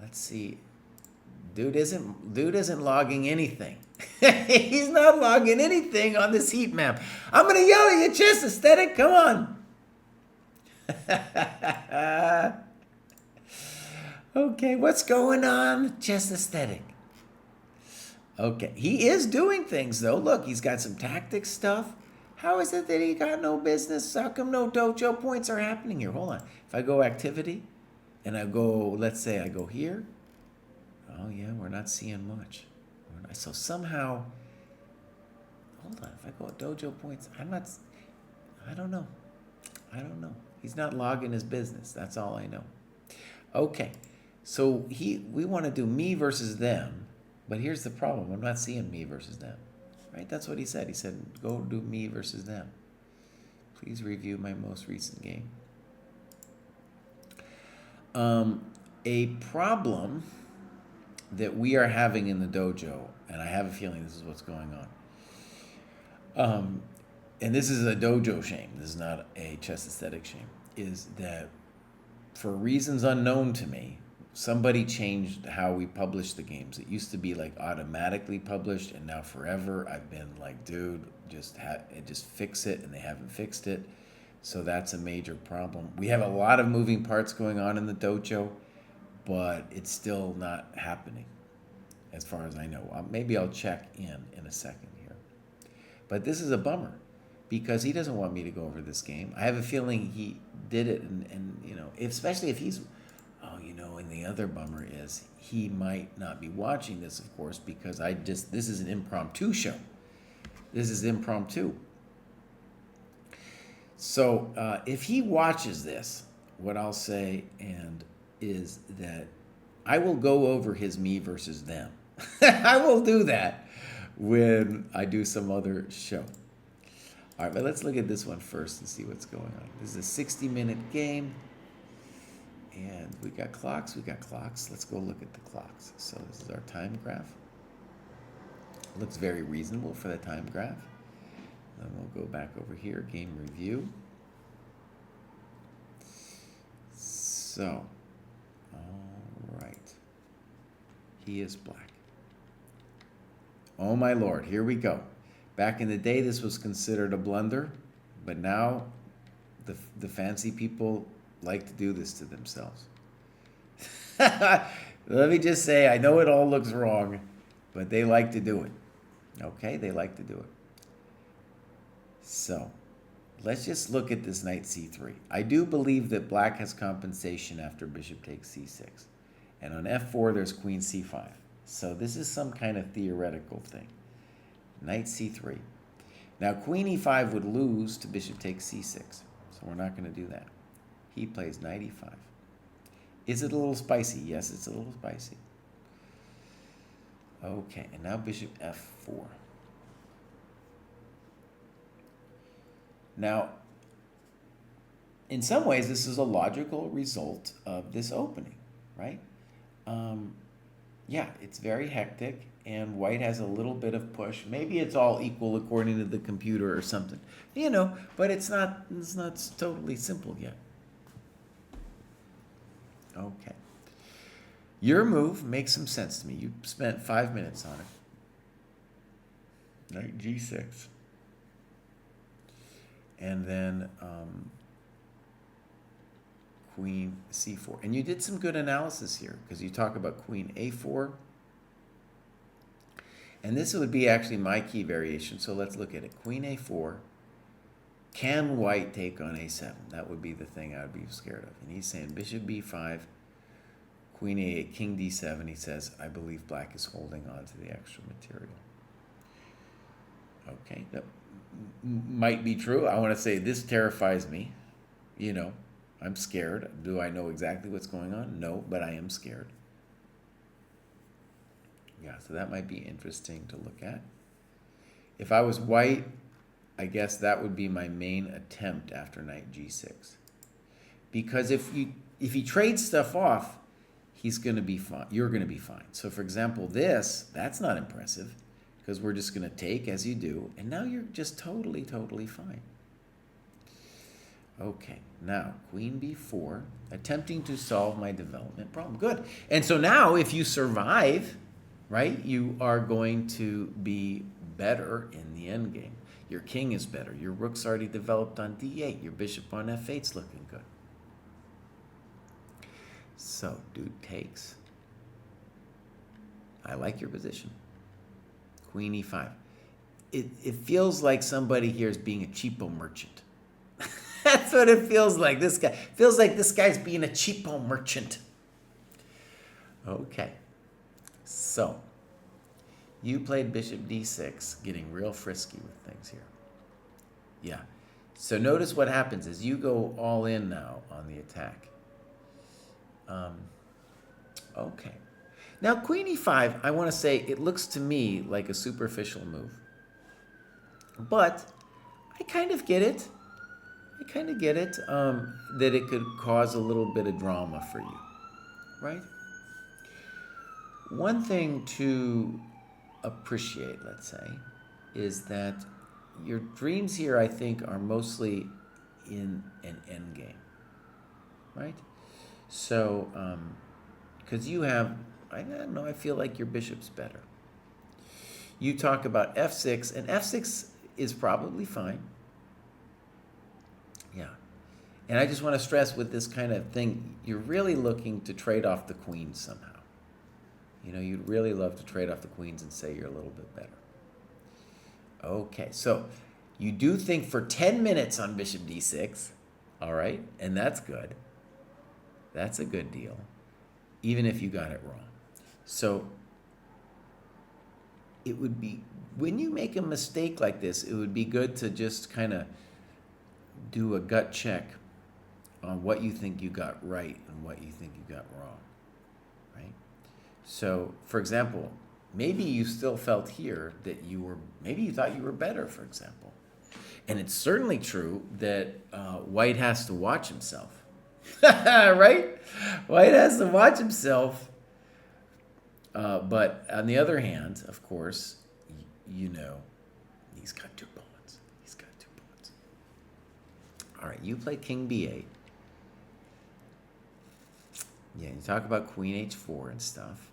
Let's see. Dude isn't logging anything. He's not logging anything on this heat map. I'm gonna yell at you, Chess Aesthetic. Come on. Okay, what's going on, Chess Aesthetic? Okay, he is doing things though. Look, he's got some tactics stuff. How is it that he got no business? How come no dojo points are happening here? Hold on. If I go activity and I go, let's say I go here. Oh yeah, we're not seeing much. So somehow, hold on. If I go dojo points, I don't know. He's not logging his business. That's all I know. Okay, so we want to do me versus them. But here's the problem. I'm not seeing me versus them. Right? That's what he said. He said, go do me versus them. Please review my most recent game. A problem that we are having in the dojo, and I have a feeling this is what's going on, and this is a dojo shame, this is not a Chess Aesthetic shame, is that for reasons unknown to me, somebody changed how we publish the games. It used to be like automatically published, and now forever I've been like, dude, just fix it, and they haven't fixed it. So that's a major problem. We have a lot of moving parts going on in the dojo, but it's still not happening as far as I know. Maybe I'll check in a second here. But this is a bummer because he doesn't want me to go over this game. I have a feeling he did it, and you know, especially if he's, and the other bummer is he might not be watching this, of course, because this is an impromptu show. This is impromptu. So if he watches this, what I'll say is that I will go over his me versus them. I will do that when I do some other show. All right, but let's look at this one first and see what's going on. This is a 60-minute game. And we got clocks. Let's go look at the clocks. So this is our time graph. It looks very reasonable for the time graph. Then we'll go back over here, game review. So, all right. He is black. Oh my Lord, here we go. Back in the day, this was considered a blunder, but now the fancy people like to do this to themselves. Let me just say, I know it all looks wrong, but they like to do it. Okay, they like to do it. So, let's just look at this knight c3. I do believe that black has compensation after bishop takes c6. And on f4, there's queen c5. So this is some kind of theoretical thing. Knight c3. Now, queen e5 would lose to bishop takes c6. So we're not going to do that. He plays knight e5. Is it a little spicy? Yes, it's a little spicy. Okay, and now bishop f4. Now, in some ways, this is a logical result of this opening, right? Yeah, it's very hectic, and white has a little bit of push. Maybe it's all equal according to the computer or something, but it's not totally simple yet. Okay. Your move makes some sense to me. You spent 5 minutes on it. Knight g6. And then queen c4. And you did some good analysis here because you talk about queen a4. And this would be actually my key variation. So let's look at it. Queen a4. Can white take on a7? That would be the thing I would be scared of. And he's saying bishop b5, queen a8, king d7. He says, I believe black is holding on to the extra material. Okay, that might be true. I want to say this terrifies me. I'm scared. Do I know exactly what's going on? No, but I am scared. Yeah, so that might be interesting to look at. If I was white, I guess that would be my main attempt after knight g6. Because if he trades stuff off, he's going to be fine. You're going to be fine. So for example, that's not impressive because we're just going to take as you do, and now you're just totally, totally fine. Okay, now queen b4, attempting to solve my development problem. Good. And so now if you survive, right, you are going to be better in the endgame. Your king is better. Your rook's already developed on d8. Your bishop on f8's looking good. So dude takes. I like your position. Queen e5. It feels like somebody here is being a cheapo merchant. That's what it feels like. This guy feels like this guy's being a cheapo merchant. Okay. So, you played bishop d6, getting real frisky with things here. Yeah. So notice what happens is you go all in now on the attack. Okay. Now, queen e5, I want to say it looks to me like a superficial move. But I kind of get it. That it could cause a little bit of drama for you, right? One thing to appreciate, let's say, is that your dreams here, I think, are mostly in an endgame, right? So, because you have, I don't know, I feel like your bishop's better. You talk about f6, and f6 is probably fine. Yeah. And I just want to stress with this kind of thing, you're really looking to trade off the queens somehow. You know, you'd really love to trade off the queens and say you're a little bit better. Okay, so you do think for 10 minutes on bishop d6, all right? And that's good. That's a good deal, even if you got it wrong. So it would be, when you make a mistake like this, it would be good to just kind of do a gut check on what you think you got right and what you think you got wrong, right? So, for example, maybe you still felt here that maybe you thought you were better, for example. And it's certainly true that White has to watch himself, right? White has to watch himself. But on the other hand, of course, you know, he's got 2 pawns. All right, you play king b8. Yeah, you talk about queen h4 and stuff.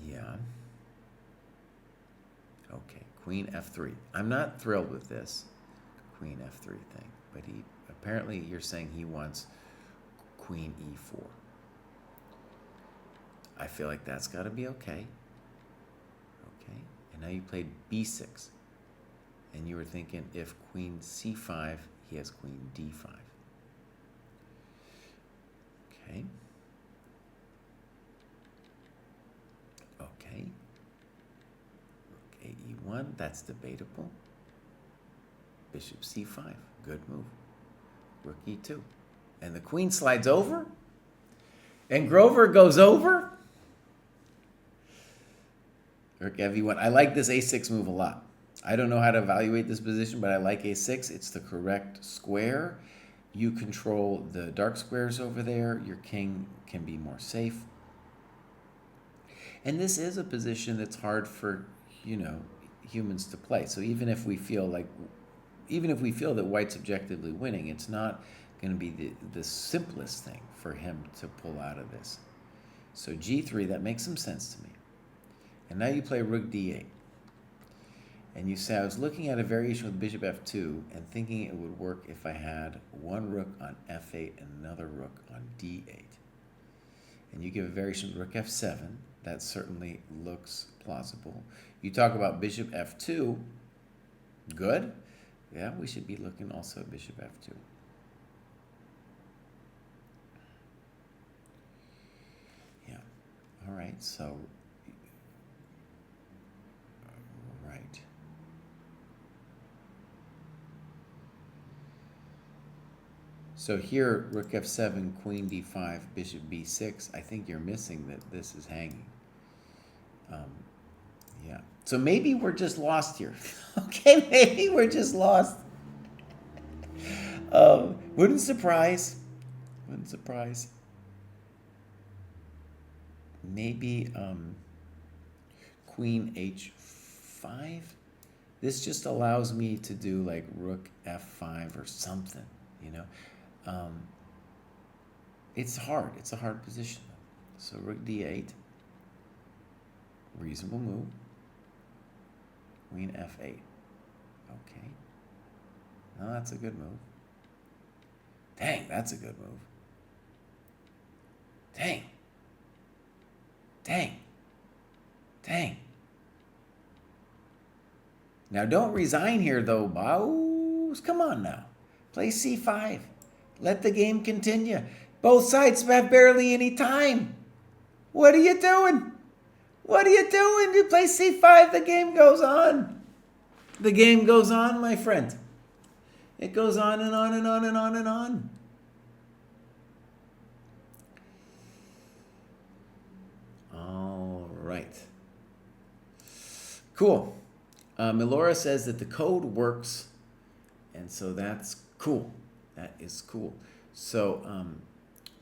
Yeah. Okay, queen f3. I'm not thrilled with this queen f3 thing, but apparently you're saying he wants queen e4. I feel like that's got to be okay. Okay, and now you played b6. And you were thinking if queen c5, he has queen d5. Okay. Okay. Rook e1, that's debatable. Bishop c5, good move. Rook e2. And the queen slides over? And Grover goes over? Rook f1. I like this a6 move a lot. I don't know how to evaluate this position, but I like a6. It's the correct square. You control the dark squares over there. Your king can be more safe. And this is a position that's hard for, you know, humans to play. So even if we feel that White's objectively winning, it's not going to be the simplest thing for him to pull out of this. So g3, that makes some sense to me. And now you play rook d8. And you say, I was looking at a variation with bishop f2 and thinking it would work if I had one rook on f8 and another rook on d8. And you give a variation with rook f7. That certainly looks plausible. You talk about bishop f2. Good. Yeah, we should be looking also at bishop f2. Yeah. All right, so... Right. So here, rook f7, queen d5, bishop b6. I think you're missing that this is hanging. Yeah. So maybe we're just lost here. Okay, maybe we're just lost. Wouldn't surprise. Wouldn't surprise. Maybe queen h5. This just allows me to do like rook f5 or something, you know. It's hard. It's a hard position. So rook d8, reasonable move. Queen f8. Okay. No, that's a good move. Dang, that's a good move. Dang. Dang. Dang. Now don't resign here though, Bows. Come on now. Play c5. Let the game continue. Both sides have barely any time. What are you doing? What are you doing? You play c5, the game goes on. The game goes on, my friend. It goes on and on and on and on and on. All right. Cool. Milora says that the code works, and so that's cool. That is cool. So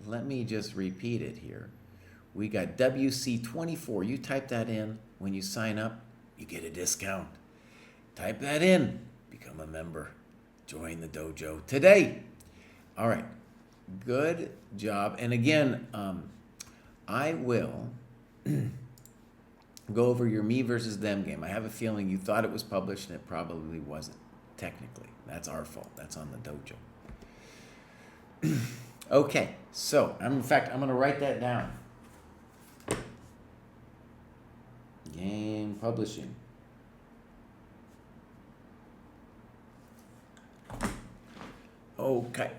let me just repeat it here. We got WC24. You type that in. When you sign up, you get a discount. Type that in. Become a member. Join the dojo today. All right. Good job. And again, I will go over your me versus them game. I have a feeling you thought it was published and it probably wasn't. Technically. That's our fault. That's on the dojo. Okay. So, in fact, I'm going to write that down. Game publishing. Okay.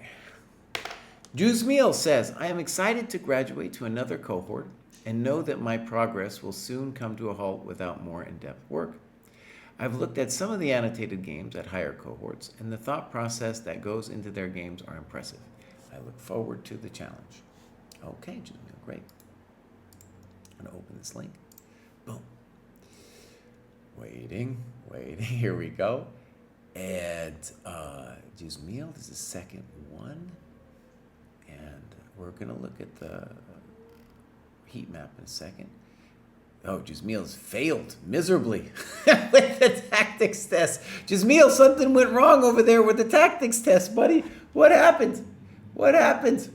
Juice Meal says, I am excited to graduate to another cohort and know that my progress will soon come to a halt without more in-depth work. I've looked at some of the annotated games at higher cohorts, and the thought process that goes into their games are impressive. I look forward to the challenge. Okay, Juice Meal, great. I'm going to open this link. Boom. Waiting. Here we go. And Juice Meal, this is the second one. And we're going to look at the heat map in a second. Oh, Juice failed miserably with the tactics test. Juice, something went wrong over there with the tactics test, buddy. What happened? What happened?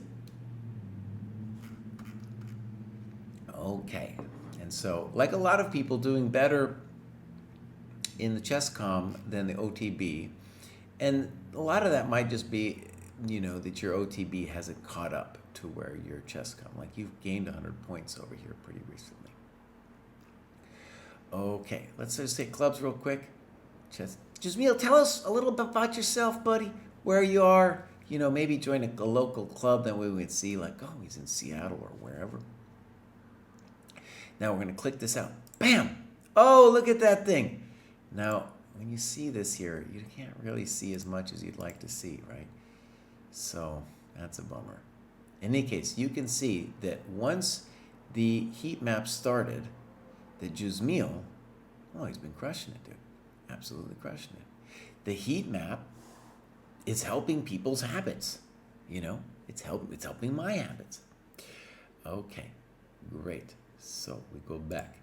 Okay. And so, like a lot of people doing better in the ChessCom than the OTB, and a lot of that might just be, that your OTB hasn't caught up to where your ChessCom, like you've gained 100 points over here pretty recently. Okay, let's just say clubs real quick. Jasmeel, tell us a little bit about yourself, buddy, where you are, maybe join a local club, that way we would see like, oh, he's in Seattle or wherever. Now we're going to click this out. Bam! Oh, look at that thing. Now, when you see this here, you can't really see as much as you'd like to see, right? So, that's a bummer. In any case, you can see that once the heat map started, that Juzmil, oh, he's been crushing it, dude. Absolutely crushing it. The heat map is helping people's habits. It's helping my habits. Okay, great. So we go back,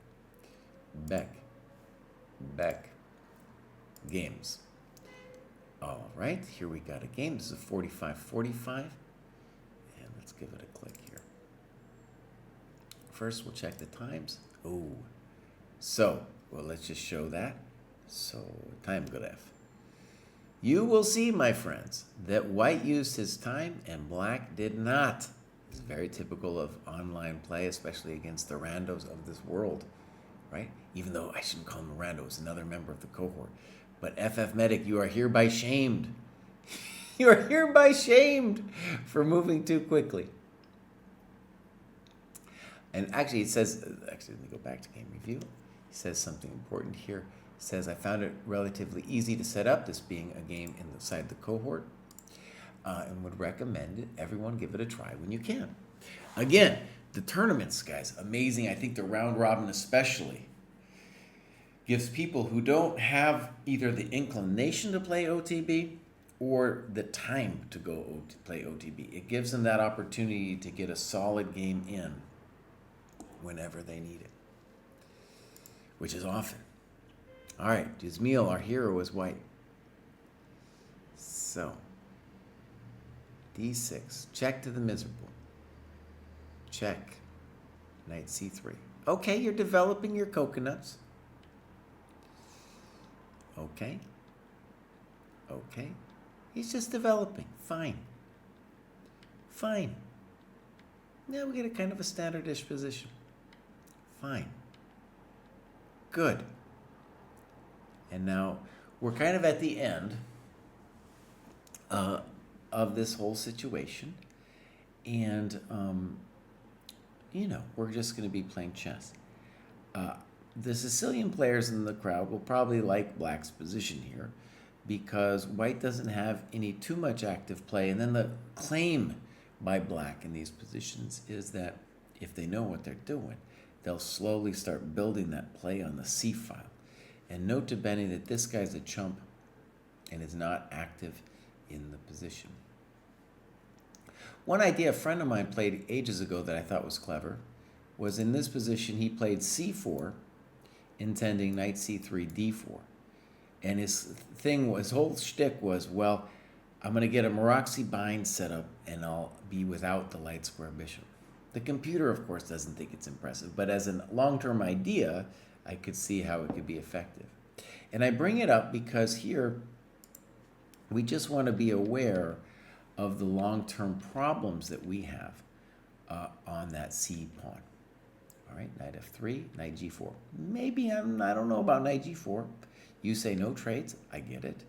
games. All right, here we got a game. This is a 45-45, and let's give it a click here. First, we'll check the times. Oh, so, well, let's just show that. So, time graph. You will see, my friends, that white used his time and black did not. It's very typical of online play, especially against the randos of this world, right? Even though I shouldn't call him a rando, it's another member of the cohort. But FF Medic, you are hereby shamed. You are hereby shamed for moving too quickly. And actually, it says, let me go back to game review. It says something important here. It says, I found it relatively easy to set up, this being a game inside the cohort, and would recommend everyone give it a try when you can. Again, the tournaments, guys, amazing. I think the round robin especially gives people who don't have either the inclination to play OTB or the time to go play OTB. It gives them that opportunity to get a solid game in whenever they need it, which is often. All right, Jazmil, our hero, is white. So, d6, check to the miserable. Check, knight c3. Okay, you're developing your coconuts. Okay. Okay. He's just developing. Fine. Fine. Now we get a kind of a standardish position. Fine. Good. And now we're kind of at the end of this whole situation. And, we're just going to be playing chess. The Sicilian players in the crowd will probably like Black's position here because White doesn't have any too much active play. And then the claim by Black in these positions is that if they know what they're doing, they'll slowly start building that play on the C file. And note to Benny that this guy's a chump and is not active in the position. One idea a friend of mine played ages ago that I thought was clever was in this position he played c4, intending knight c3, d4. And his whole shtick was, well, I'm going to get a Maroczy bind set up and I'll be without the light square bishop. The computer, of course, doesn't think it's impressive, but as a long-term idea, I could see how it could be effective. And I bring it up because here we just want to be aware of the long-term problems that we have on that C pawn. All right, knight f3, knight g4. Maybe I don't know about knight g4. You say no trades, I get it.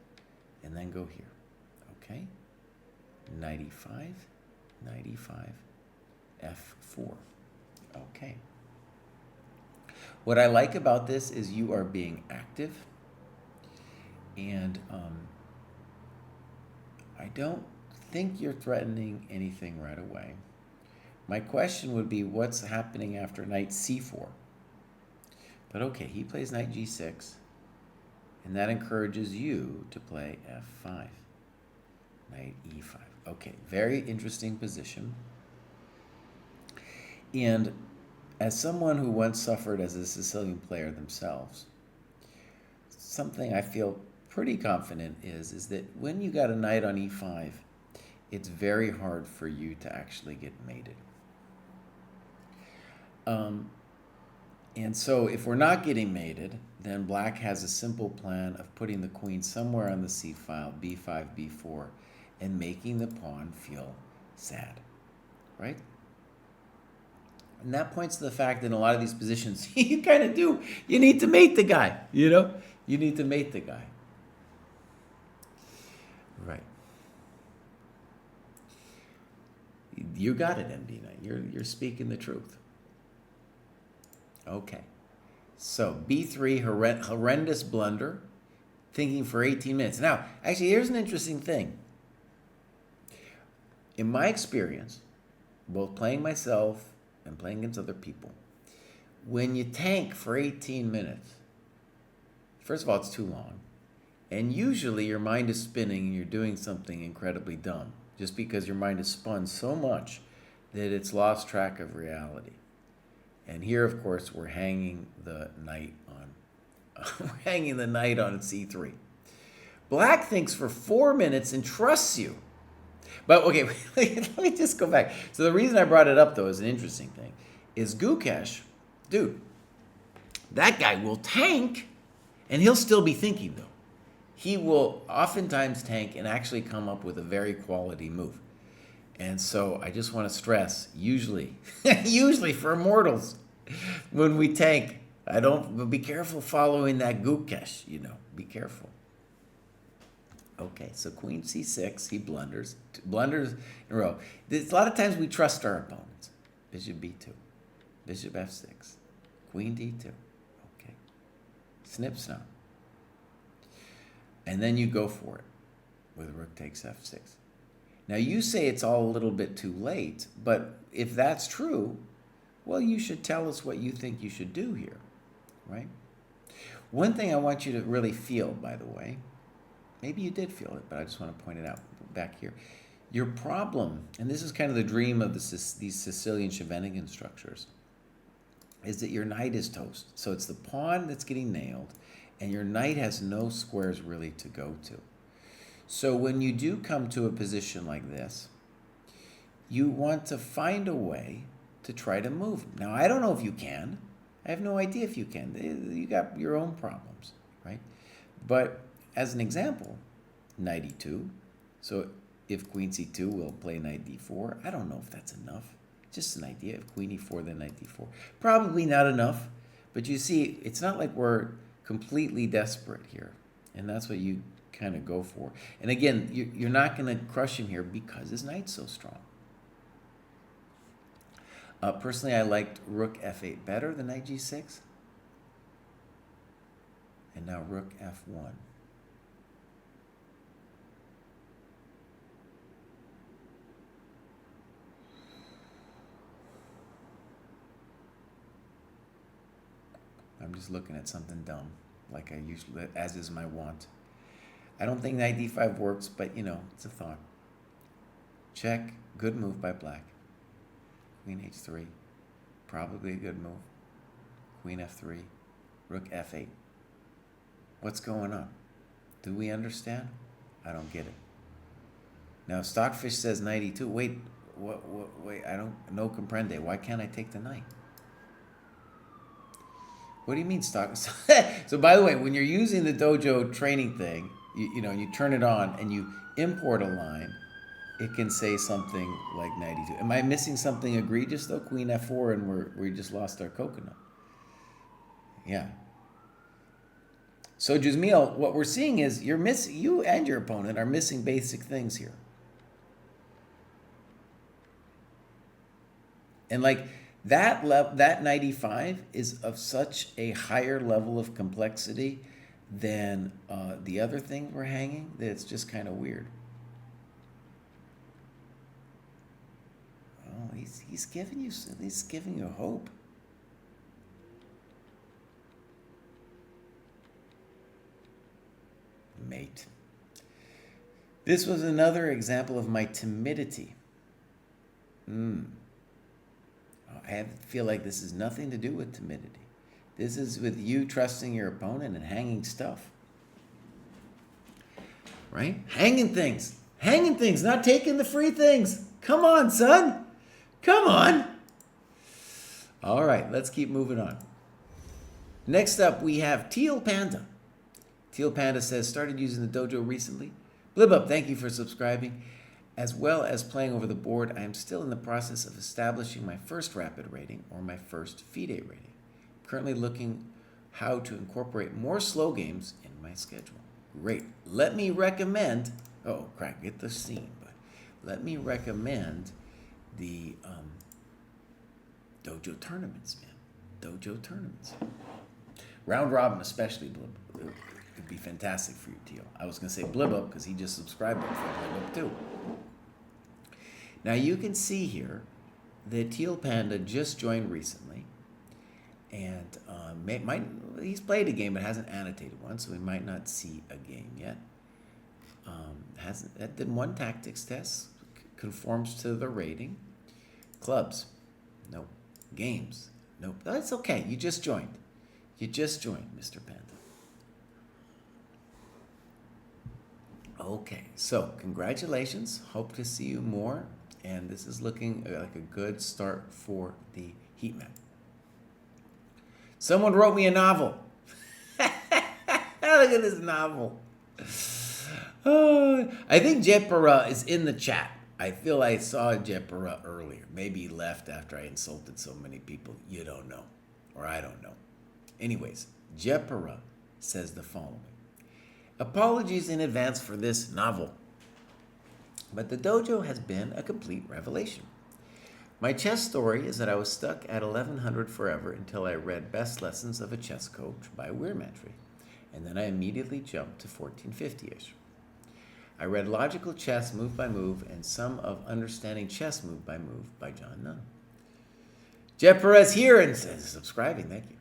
And then go here, okay? Knight e5, knight e5, f4, okay. What I like about this is you are being active, and I don't think you're threatening anything right away. My question would be, what's happening after knight c4? But okay, he plays knight g6, and that encourages you to play f5, knight e5. Okay, very interesting position. And as someone who once suffered as a Sicilian player themselves, something I feel pretty confident is that when you got a knight on e5, it's very hard for you to actually get mated. And so if we're not getting mated, then Black has a simple plan of putting the queen somewhere on the c file, b5, b4, and making the pawn feel sad, right? And that points to the fact that in a lot of these positions, you kind of do. You need to mate the guy, you know? You need to mate the guy. Right. You got it, MD Knight. You're speaking the truth. Okay. So, B3, horrendous blunder, thinking for 18 minutes. Now, actually, here's an interesting thing. In my experience, both playing myself and playing against other people, when you tank for 18 minutes, first of all, it's too long. And usually your mind is spinning and you're doing something incredibly dumb, just because your mind is spun so much that it's lost track of reality. And here, of course, we're hanging the knight on c3. Black thinks for 4 minutes and trusts you. But okay, let me just go back. So the reason I brought it up, though, is an interesting thing, is Gukesh, dude, that guy will tank, and he'll still be thinking, though. He will oftentimes tank and actually come up with a very quality move. And so I just want to stress, usually for immortals, when we tank, be careful following that Gukesh, be careful. Okay, so queen c6, he blunders in a row. A lot of times we trust our opponents. Bishop b2, bishop f6, queen d2. Okay, snip snap. And then you go for it with rook takes f6. Now you say it's all a little bit too late, but if that's true, well, you should tell us what you think you should do here, right? One thing I want you to really feel, by the way, maybe you did feel it, but I just want to point it out back here. Your problem, and this is kind of the dream of these Sicilian Scheveningen structures, is that your knight is toast. So it's the pawn that's getting nailed, and your knight has no squares really to go to. So when you do come to a position like this, you want to find a way to try to move. Now, I don't know if you can. I have no idea if you can. You got your own problems, right? But as an example, knight e2. So if queen c2, we'll play knight d4. I don't know if that's enough. Just an idea. If queen e4, then knight d4. Probably not enough. But you see, it's not like we're completely desperate here. And that's what you kind of go for. And again, you're not going to crush him here because his knight's so strong. Personally, I liked rook f8 better than knight g6. And now rook f1. I'm just looking at something dumb, like I usually, as is my wont. I don't think knight d5 works, but you know, it's a thought. Check, good move by black. Queen h3, probably a good move. Queen f3, rook f8. What's going on? Do we understand? I don't get it. Now Stockfish says knight e2. Wait, wait, I don't, no comprende. Why can't I take the knight? What do you mean stock? So by the way, when you're using the dojo training thing, you know, you turn it on and you import a line, it can say something like 92. Am I missing something egregious though? Queen f4 and we just lost our coconut. Yeah. So Juzmiel, what we're seeing is you and your opponent are missing basic things here. And like that knight e5 is of such a higher level of complexity than the other things we're hanging that it's just kind of weird. Oh, he's giving you hope. Mate. This was another example of my timidity. I feel like this has nothing to do with timidity. This is with you trusting your opponent and hanging stuff. Right? Hanging things, not taking the free things. Come on, son. Come on. All right, let's keep moving on. Next up, we have Teal Panda. Teal Panda says, started using the dojo recently. Blib up, thank you for subscribing. As well as playing over the board, I am still in the process of establishing my first rapid rating or my first FIDE rating. Currently looking how to incorporate more slow games in my schedule. Great. Let me recommend, oh, crap, get the scene, but let me recommend the dojo tournaments, man. Dojo tournaments. Round robin especially, Blib. It would be fantastic for you, Teal. I was going to say Blib up because he just subscribed for Blib up too. Now you can see here that Teal Panda just joined recently, and he's played a game but hasn't annotated one, so we might not see a game yet. Did one tactics test, conforms to the rating. Clubs, nope. Games, nope. That's okay. You just joined. Mr. Panda. Okay, so congratulations. Hope to see you more. And this is looking like a good start for the heat map. Someone wrote me a novel. Look at this novel. I think Jepara is in the chat. I feel I saw Jepara earlier. Maybe he left after I insulted so many people. You don't know. Or I don't know. Anyways, Jepara says the following. Apologies in advance for this novel, but the dojo has been a complete revelation. My chess story is that I was stuck at 1100 forever until I read Best Lessons of a Chess Coach by Weirmetry, and then I immediately jumped to 1450-ish. I read Logical Chess Move by Move and some of Understanding Chess Move by John Nunn. Jeff Perez here and says subscribing, thank you.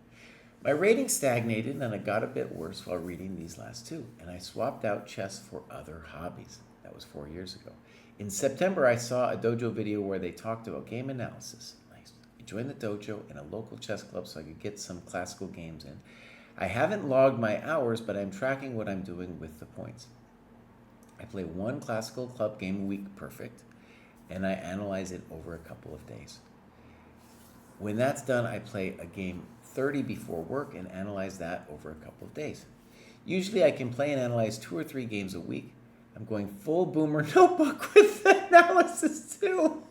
My rating stagnated and it got a bit worse while reading these last two, and I swapped out chess for other hobbies. That was 4 years ago. In September, I saw a dojo video where they talked about game analysis. Nice. I joined the dojo in a local chess club so I could get some classical games in. I haven't logged my hours, but I'm tracking what I'm doing with the points. I play one classical club game a week perfect, and I analyze it over a couple of days. When that's done, I play a game 30 before work and analyze that over a couple of days. Usually I can play and analyze 2 or 3 games a week. I'm going full boomer notebook with analysis too.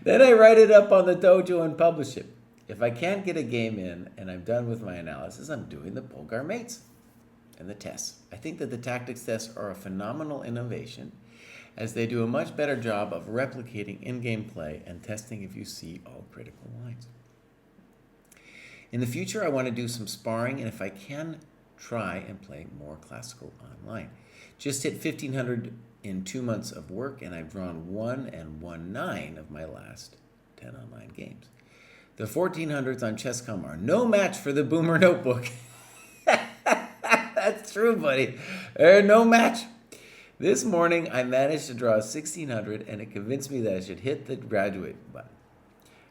Then I write it up on the dojo and publish it. If I can't get a game in and I'm done with my analysis, I'm doing the Bulgar mates and the tests. I think that the tactics tests are a phenomenal innovation, as they do a much better job of replicating in-game play and testing if you see all critical lines. In the future, I want to do some sparring, and if I can, try and play more classical online. Just hit 1,500 in 2 months of work, and I've drawn 1 and won 9 of my last 10 online games. The 1400s on Chess.com are no match for the Boomer Notebook. That's true, buddy. They're no match. This morning, I managed to draw 1,600, and it convinced me that I should hit the graduate button.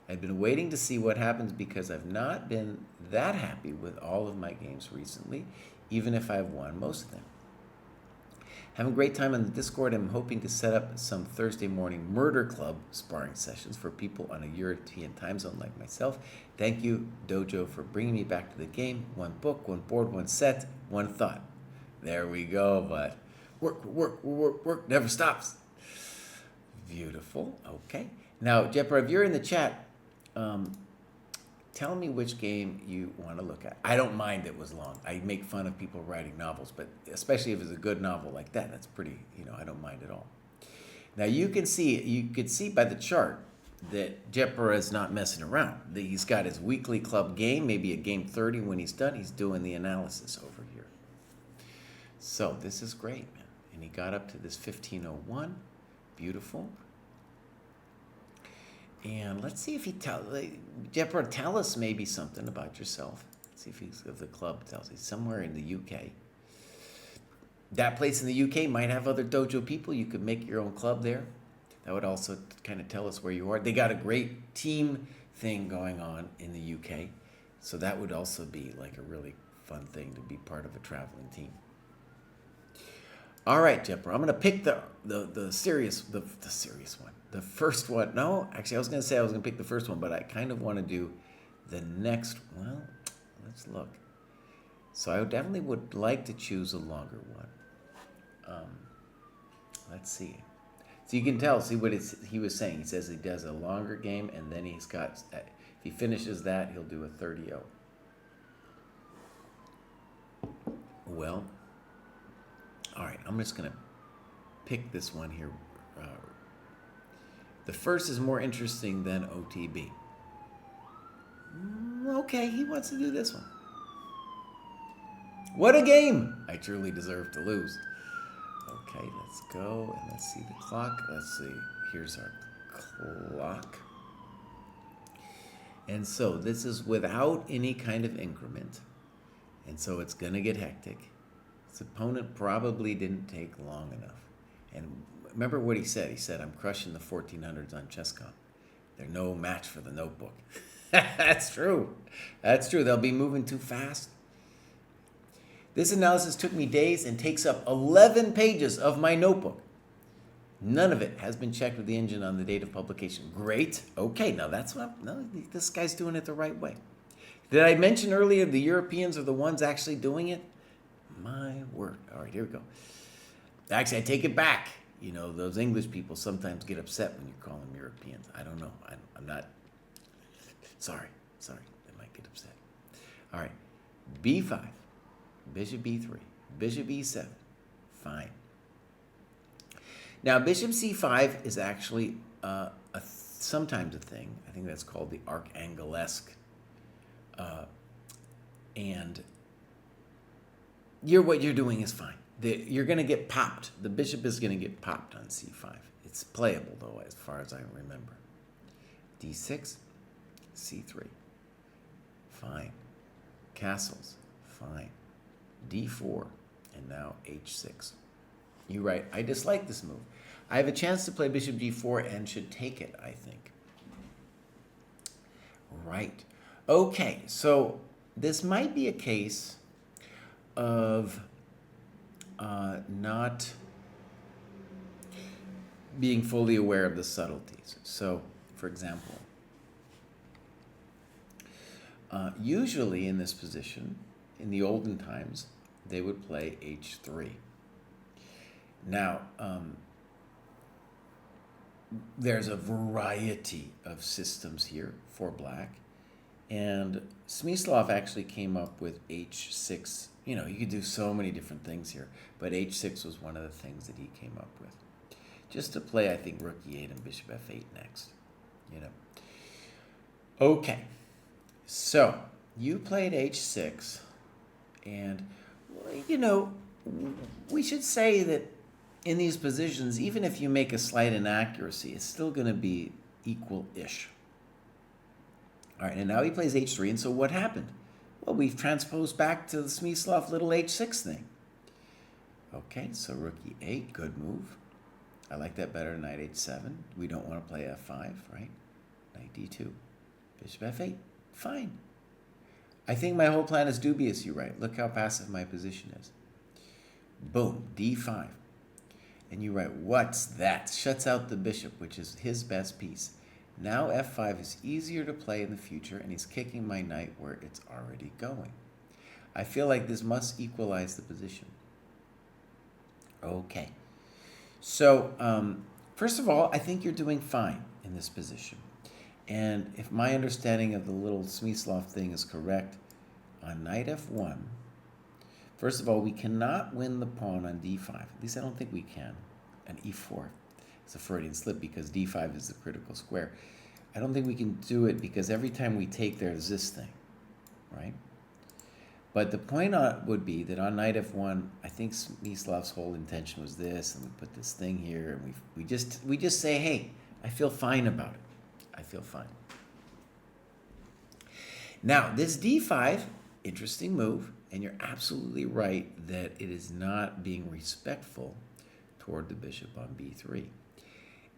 I've been waiting to see what happens because I've not been that happy with all of my games recently, even if I've won most of them. Having a great time on the Discord. I'm hoping to set up some Thursday morning murder club sparring sessions for people on a European time zone like myself. Thank you, Dojo, for bringing me back to the game. 1 book, 1 board, 1 set, 1 thought. There we go, bud. Work never stops. Beautiful. Okay. Now, Jepra, if you're in the chat, tell me which game you want to look at. I don't mind it was long. I make fun of people writing novels, but especially if it's a good novel like that, that's pretty, I don't mind at all. Now, you could see by the chart that Jepra is not messing around. He's got his weekly club game, maybe a game 30. When he's done, he's doing the analysis over here. So this is great, man. And he got up to this 1501. Beautiful. And let's see if he Jepra, tell us maybe something about yourself. Let's see if the club tells you. Somewhere in the UK. That place in the UK might have other dojo people. You could make your own club there. That would also kind of tell us where you are. They got a great team thing going on in the UK. So that would also be like a really fun thing to be part of a traveling team. All right, Jepra, I'm going to pick the serious one. The first one. No, actually, I was going to say I was going to pick the first one, but I kind of want to do the next. Well, let's look. So I definitely would like to choose a longer one. Let's see. So you can tell, see what he was saying. He says he does a longer game, and then he's got, if he finishes that, he'll do a 30-0. Well, all right, I'm just going to pick this one here. The first is more interesting than OTB. Okay, he wants to do this one. What a game! I truly deserve to lose. Okay, let's go and let's see the clock. Let's see. Here's our clock. And so this is without any kind of increment. And so it's going to get hectic. His opponent probably didn't take long enough. And remember what he said. He said, I'm crushing the 1400s on Chess.com. They're no match for the notebook. That's true. That's true. They'll be moving too fast. This analysis took me days and takes up 11 pages of my notebook. None of it has been checked with the engine on the date of publication. Great. Okay, now that's this guy's doing it the right way. Did I mention earlier the Europeans are the ones actually doing it? My word. All right, here we go. Actually, I take it back. Those English people sometimes get upset when you call them Europeans. I don't know. I'm not. Sorry. They might get upset. All right. B5. Bishop B3. Bishop E7. Fine. Now, Bishop C5 is actually sometimes a thing. I think that's called the Archangelesque. And what you're doing is fine. You're going to get popped. The bishop is going to get popped on C5. It's playable, though, as far as I remember. D6, C3. Fine. Castles. Fine. D4, and now H6. You're right. I dislike this move. I have a chance to play Bishop G4 and should take it, I think. Right. Okay, so this might be a case of not being fully aware of the subtleties. So, for example, usually in this position, in the olden times, they would play h3. Now, there's a variety of systems here for black, and Smyslov actually came up with h6. You know, you could do so many different things here, but h6 was one of the things that he came up with. Just to play, I think, rook e8 and bishop f8 next, you know. Okay, so you played h6, and, you know, we should say that in these positions, even if you make a slight inaccuracy, it's still going to be equal-ish. All right, and now he plays h3, and so what happened? Well, we've transposed back to the Smyslov little h6 thing. Okay, so rook e8, good move. I like that better than knight h7. We don't want to play f5, right? Knight d2. Bishop f8. Fine. I think my whole plan is dubious, you write. Look how passive my position is. Boom, d5. And you write, what's that? Shuts out the bishop, which is his best piece. Now f5 is easier to play in the future, and he's kicking my knight where it's already going. I feel like this must equalize the position. Okay. So, first of all, I think you're doing fine in this position. And if my understanding of the little Smyslov thing is correct, on knight f1, first of all, we cannot win the pawn on d5. At least I don't think we can. And e4 is a Freudian slip because d5 is the critical square. I don't think we can do it because every time we take, there's this thing, right? But the point would be that on knight f1, I think Smyslov's whole intention was this, and we put this thing here, and we just say, hey, I feel fine about it. I feel fine. Now, this d5, interesting move, and you're absolutely right that it is not being respectful toward the bishop on b3.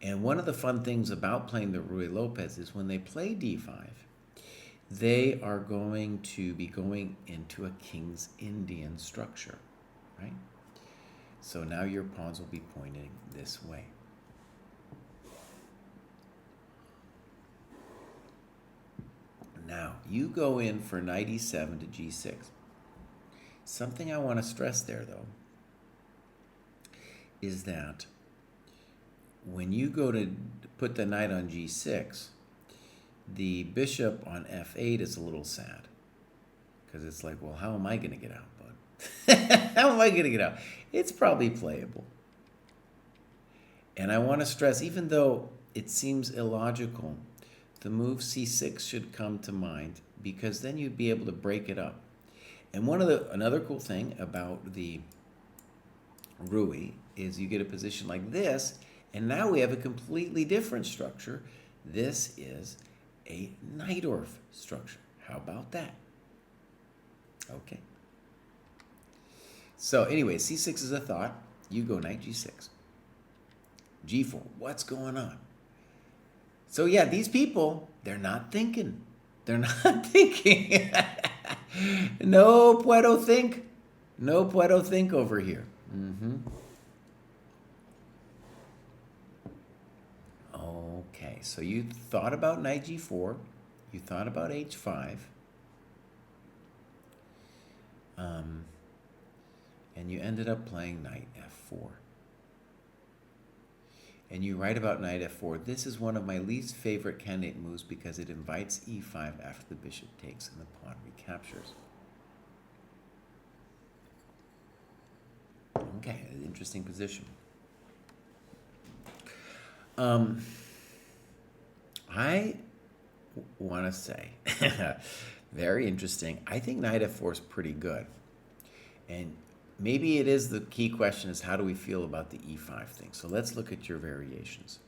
And one of the fun things about playing the Ruy Lopez is when they play d5, they are going to be going into a King's Indian structure, right? So now your pawns will be pointing this way. Now, you go in for knight e7 to g6. Something I want to stress there, though, is that when you go to put the knight on g6, the bishop on f8 is a little sad. Because it's like, well, how am I going to get out, bud? How am I going to get out? It's probably playable. And I want to stress, even though it seems illogical, the move c6 should come to mind because then you'd be able to break it up. And another cool thing about the Ruy is you get a position like this, and now we have a completely different structure. This is a Najdorf structure. How about that? Okay. So anyway, c6 is a thought. You go knight g6. g4. What's going on? So yeah, these people, they're not thinking. They're not thinking. No puedo think. No puedo think over here. Okay, so you thought about knight g4. You thought about h5. And you ended up playing knight f4. And you write about knight f4. This is one of my least favorite candidate moves because it invites e5 after the bishop takes and the pawn recaptures. Okay, an interesting position. I want to say, very interesting. I think knight f4 is pretty good. And maybe it is the key question is how do we feel about the e5 thing? So let's look at your variations.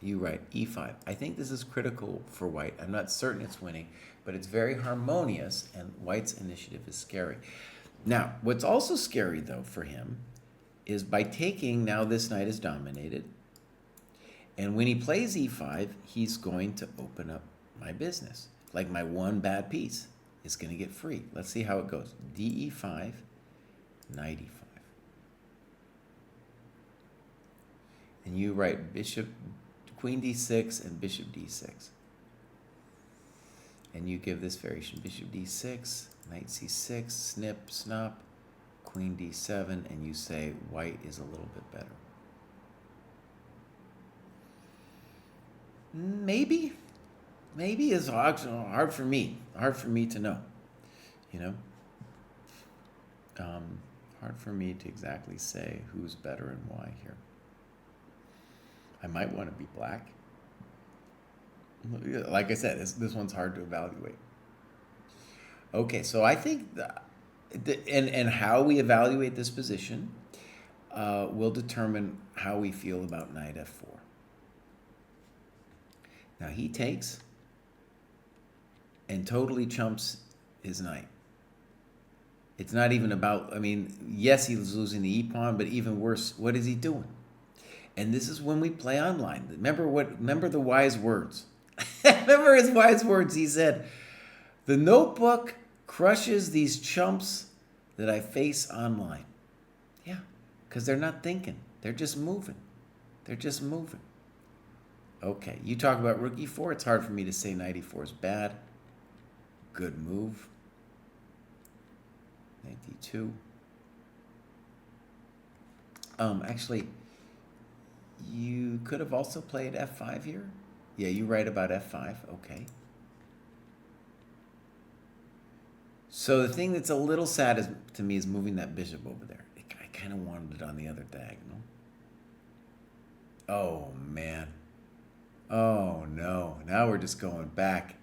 You write e5. I think this is critical for white. I'm not certain it's winning, but it's very harmonious, and white's initiative is scary. Now, what's also scary, though, for him is by taking, now this knight is dominated, and when he plays e5, he's going to open up my business. Like my one bad piece is going to get free. Let's see how it goes. DE5, knight e5. And you write bishop, queen d6 and bishop d6. And you give this variation, bishop d6, knight c6, snip, snop, queen d7, and you say white is a little bit better. Maybe is hard for me to know, you know. Hard for me to exactly say who's better and why here. I might want to be black. Like I said, this one's hard to evaluate. Okay, so I think and how we evaluate this position will determine how we feel about knight f4. Now he takes and totally chumps his knight. It's not even about, I mean, yes, he's losing the e-pawn, but even worse, what is he doing? And this is when we play online. Remember the wise words. Remember his wise words. He said, the notebook crushes these chumps that I face online. Yeah, because they're not thinking. They're just moving. Okay, you talk about rook e4. It's hard for me to say knight e4 is bad. Good move. Knight d2. Actually, you could have also played f5 here. Yeah, you write about f5. Okay. So the thing that's a little sad to me is moving that bishop over there. I kind of wanted it on the other diagonal. Oh, man. Oh, no. Now we're just going back.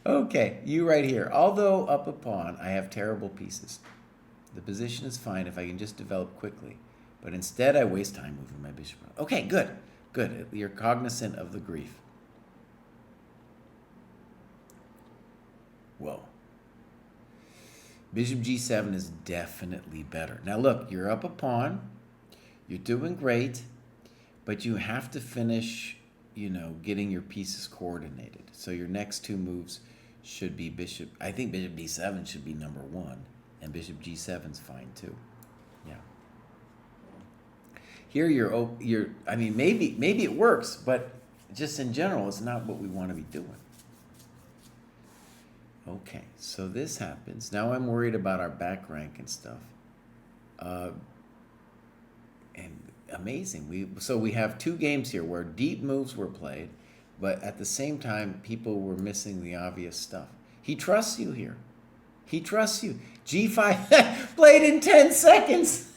Okay, you right here. Although up a pawn, I have terrible pieces. The position is fine if I can just develop quickly. But instead, I waste time moving my bishop around. Okay, good. Good. You're cognizant of the grief. Whoa. Bishop g7 is definitely better. Now look, you're up a pawn. You're doing great. But you have to finish, you know, getting your pieces coordinated. So your next two moves should be bishop. I think bishop d7 should be number one. And bishop g7 is fine too. Yeah. Here you're I mean, maybe it works, but just in general, it's not what we want to be doing. Okay, so this happens. Now I'm worried about our back rank and stuff. And amazing. So we have two games here where deep moves were played, but at the same time, people were missing the obvious stuff. He trusts you here. He trusts you. G5 played in 10 seconds.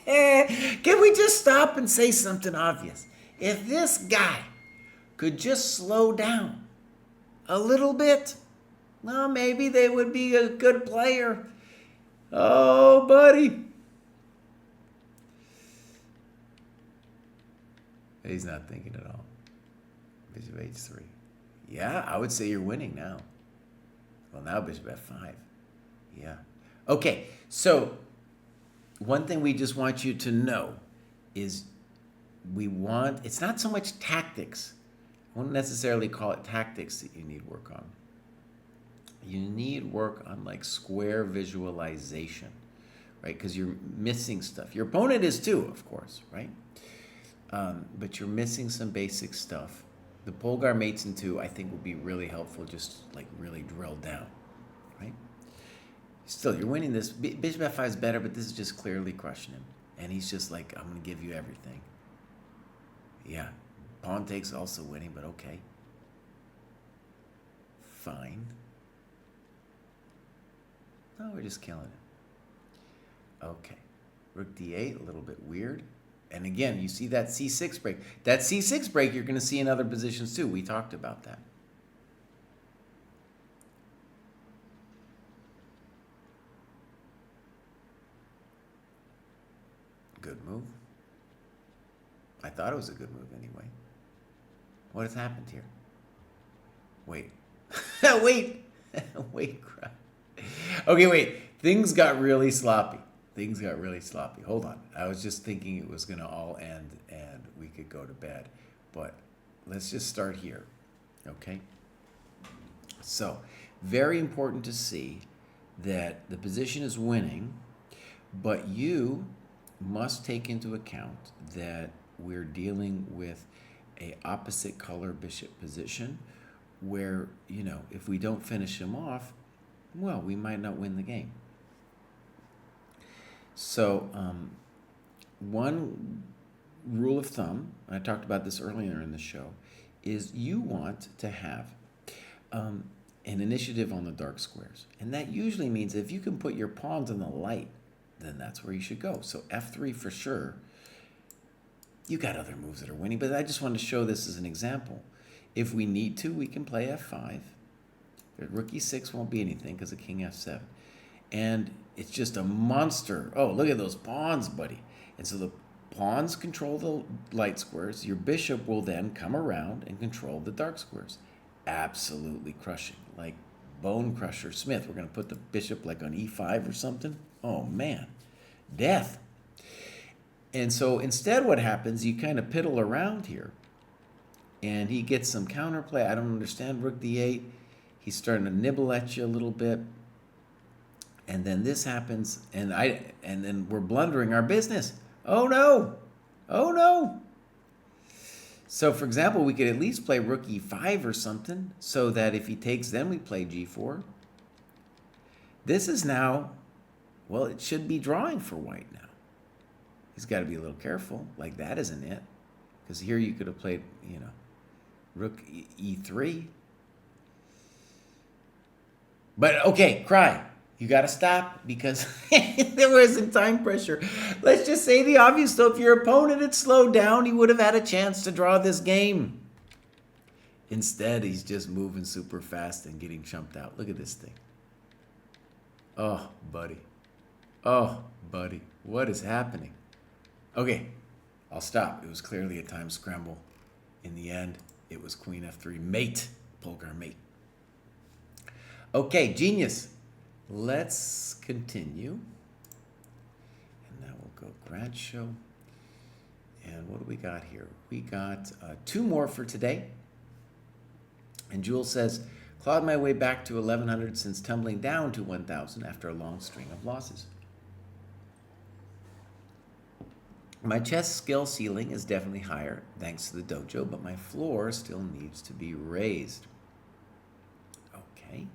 Can we just stop and say something obvious? If this guy could just slow down a little bit, well, maybe they would be a good player. Oh, buddy. He's not thinking at all. Bishop h3. Yeah, I would say you're winning now. Well, now bishop f5. Yeah. Okay, so one thing we just want you to know is it's not so much tactics. I won't necessarily call it tactics that you need work on. You need work on like square visualization, right? Because you're missing stuff. Your opponent is too, of course, right? But you're missing some basic stuff. The Polgar mates in two, I think, will be really helpful, just like really drill down, right? Still, you're winning this. Bishop f5 is better, but this is just clearly crushing him. And he's just like, I'm going to give you everything. Yeah, pawn takes also winning, but okay. Fine. No, we're just killing it. Okay. Rook d8, a little bit weird. And again, you see that c6 break. That c6 break you're going to see in other positions too. We talked about that. Good move. I thought it was a good move anyway. What has happened here? Wait. Wait. Wait, crap. Okay, wait. Things got really sloppy. Hold on. I was just thinking it was going to all end and we could go to bed. But let's just start here. Okay? So, very important to see that the position is winning, but you must take into account that we're dealing with a opposite color bishop position where, if we don't finish him off, well, we might not win the game. So, one rule of thumb, I talked about this earlier in the show, is you want to have an initiative on the dark squares. And that usually means if you can put your pawns in the light, then that's where you should go. So F3 for sure. You got other moves that are winning, but I just wanted to show this as an example. If we need to, we can play F5. Rook E6 won't be anything because of King F7. And it's just a monster. Oh, look at those pawns, buddy. And so the pawns control the light squares. Your bishop will then come around and control the dark squares. Absolutely crushing. Like Bone Crusher Smith. We're going to put the bishop like on E5 or something. Oh, man. Death. And so instead what happens, you kind of piddle around here. And he gets some counterplay. I don't understand Rook D8. He's starting to nibble at you a little bit. And then this happens, and then we're blundering our business. Oh no! Oh no! So for example, we could at least play Rook E5 or something, so that if he takes, then we play G4. This is now, well, it should be drawing for white now. He's got to be a little careful. Like that isn't it, because here you could have played, Rook E3. But okay, Kraai. You got to stop because there wasn't time pressure. Let's just say the obvious, though. If your opponent had slowed down, he would have had a chance to draw this game. Instead, he's just moving super fast and getting chumped out. Look at this thing. Oh, buddy. Oh, buddy. What is happening? Okay, I'll stop. It was clearly a time scramble. In the end, it was Queen F3 mate. Polgar mate. Okay, genius. Let's continue. And now we'll go grad show. And what do we got here? We got 2 more for today. And Jules says, clawed my way back to 1100 since tumbling down to 1000 after a long string of losses. My chess skill ceiling is definitely higher thanks to the dojo, but my floor still needs to be raised. Okay.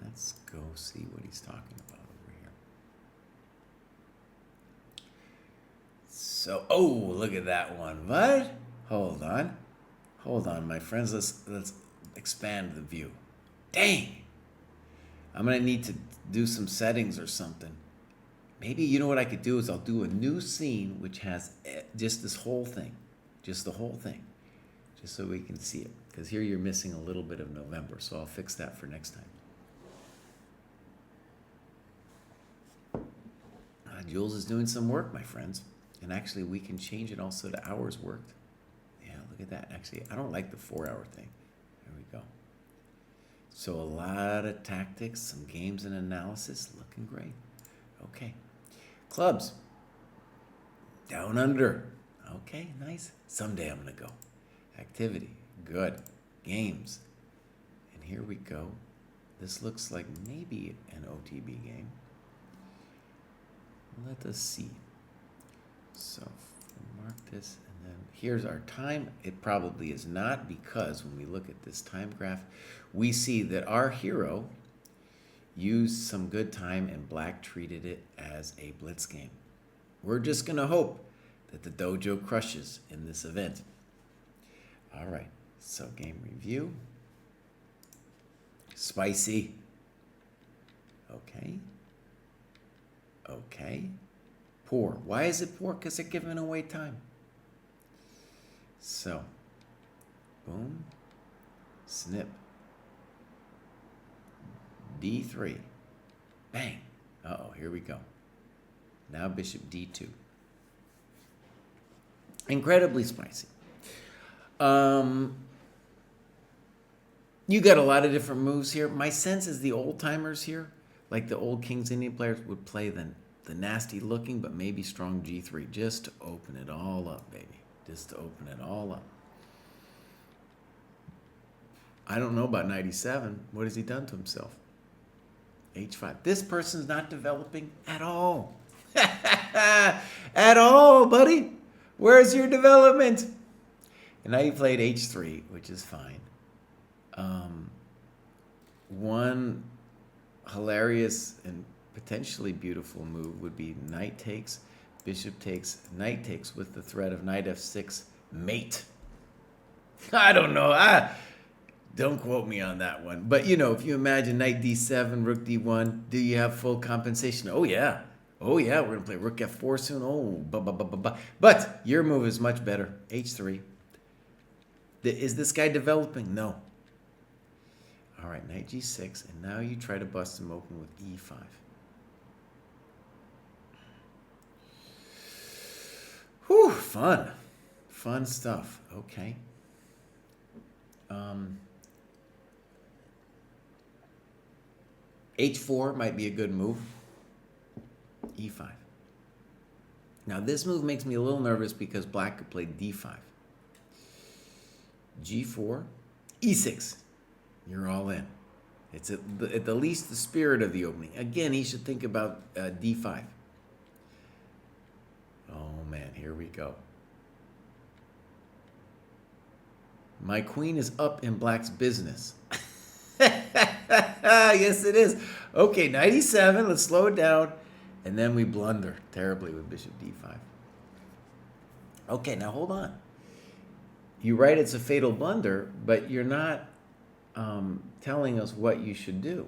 Let's go see what he's talking about over here. So, oh, look at that one. What? Hold on. Hold on, my friends. Let's expand the view. Dang. I'm going to need to do some settings or something. Maybe, you know what I could do is I'll do a new scene which has just this whole thing. Just the whole thing. Just so we can see it. Because here you're missing a little bit of November, so I'll fix that for next time. Jules is doing some work, my friends. And actually, we can change it also to hours worked. Yeah, look at that. Actually, I don't like the 4-hour thing. There we go. So a lot of tactics, some games and analysis. Looking great. Okay. Clubs. Down under. Okay, nice. Someday I'm going to go. Activity. Good. Games. And here we go. This looks like maybe an OTB game. Let us see. So mark this, and then here's our time. It probably is not, because when we look at this time graph, we see that our hero used some good time and black treated it as a blitz game. We're just going to hope that the dojo crushes in this event. All right, so game review. Spicy. Okay. Okay. Poor. Why is it poor? Because they're giving away time. So, boom, snip, D3, bang. Uh-oh, here we go. Now bishop D2. Incredibly spicy. You got a lot of different moves here. My sense is the old timers here, like the old King's Indian players, would play the nasty looking but maybe strong G3 just to open it all up, baby. Just to open it all up. I don't know about knight e7. What has he done to himself? h5. This person's not developing at all. At all, buddy. Where's your development? And now you played h3, which is fine. One hilarious and potentially beautiful move would be knight takes, bishop takes, knight takes with the threat of knight f6, mate. I don't know. Don't quote me on that one. But, you know, if you imagine knight d7, rook d1, do you have full compensation? Oh, yeah. Oh, yeah, we're going to play rook f4 soon. Oh, But your move is much better. h3. Is this guy developing? No. All right, knight g6, and now you try to bust him open with e5. Whew, fun. Fun stuff. Okay. h4 might be a good move. e5. Now this move makes me a little nervous because black could play d5. g4, e6. You're all in. It's at the least the spirit of the opening. Again, he should think about d5. Oh man, here we go. My queen is up in black's business. Yes, it is. Okay, knight e7. Let's slow it down. And then we blunder terribly with bishop d5. Okay, now hold on. You write it's a fatal blunder, but you're not telling us what you should do.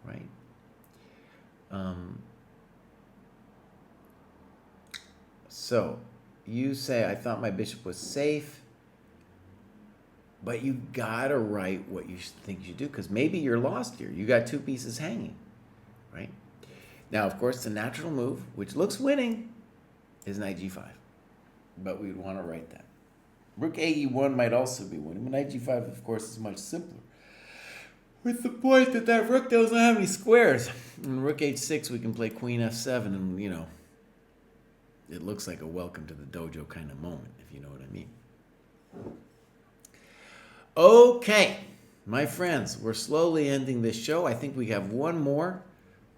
Right? So, you say, I thought my bishop was safe. But you gotta write what you think you should do, because maybe you're lost here. You got two pieces hanging, right? Now, of course, the natural move, which looks winning, is knight g5. But we'd want to write that. Rook ae1 might also be winning, but knight g5, of course, is much simpler. With the point that that rook doesn't have any squares. And rook h6, we can play queen f7, and, you know, it looks like a welcome to the dojo kind of moment, if you know what I mean. Okay, my friends, we're slowly ending this show. I think we have one more.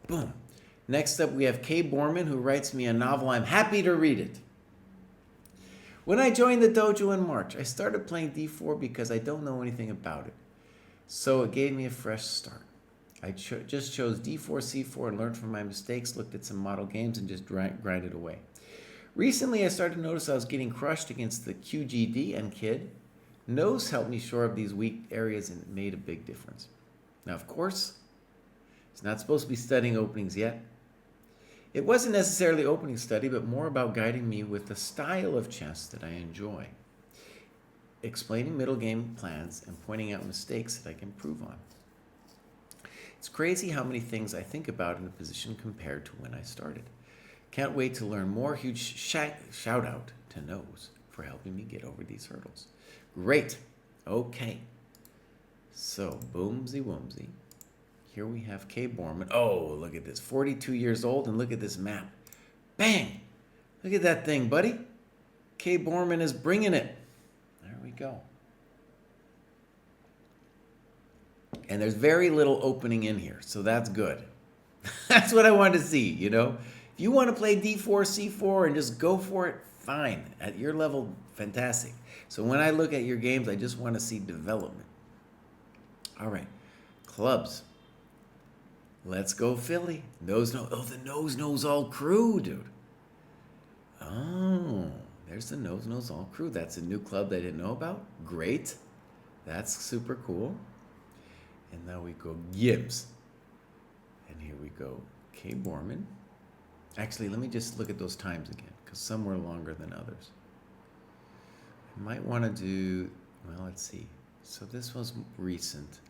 Boom. Next up, we have Kay Borman, who writes me a novel. I'm happy to read it. When I joined the dojo in March, I started playing d4 because I don't know anything about it. So it gave me a fresh start. I just chose d4, c4, and learned from my mistakes, looked at some model games, and just grinded away. Recently, I started to notice I was getting crushed against the QGD and Kid. Nose helped me shore up these weak areas, and it made a big difference. Now, of course, he's not supposed to be studying openings yet. It wasn't necessarily opening study, but more about guiding me with the style of chess that I enjoy, explaining middle game plans, and pointing out mistakes that I can improve on. It's crazy how many things I think about in a position compared to when I started. Can't wait to learn more. Huge shout out to Nose for helping me get over these hurdles. Great. Okay. So, boomsy woomsy. Here we have Kay Borman. Oh, look at this. 42 years old, and look at this map. Bang! Look at that thing, buddy. Kay Borman is bringing it. There we go. And there's very little opening in here, so that's good. That's what I wanted to see, you know? If you want to play d4, c4, and just go for it, fine. At your level, fantastic. So when I look at your games, I just want to see development. All right, clubs. Let's go Philly. Oh, the Nose Knows All crew, dude. Oh, there's the Nose Knows All crew. That's a new club they didn't know about. Great. That's super cool. And now we go Gibbs. And here we go Kay Borman. Actually, let me just look at those times again, because some were longer than others. I might want to do, well, let's see. So this was recent.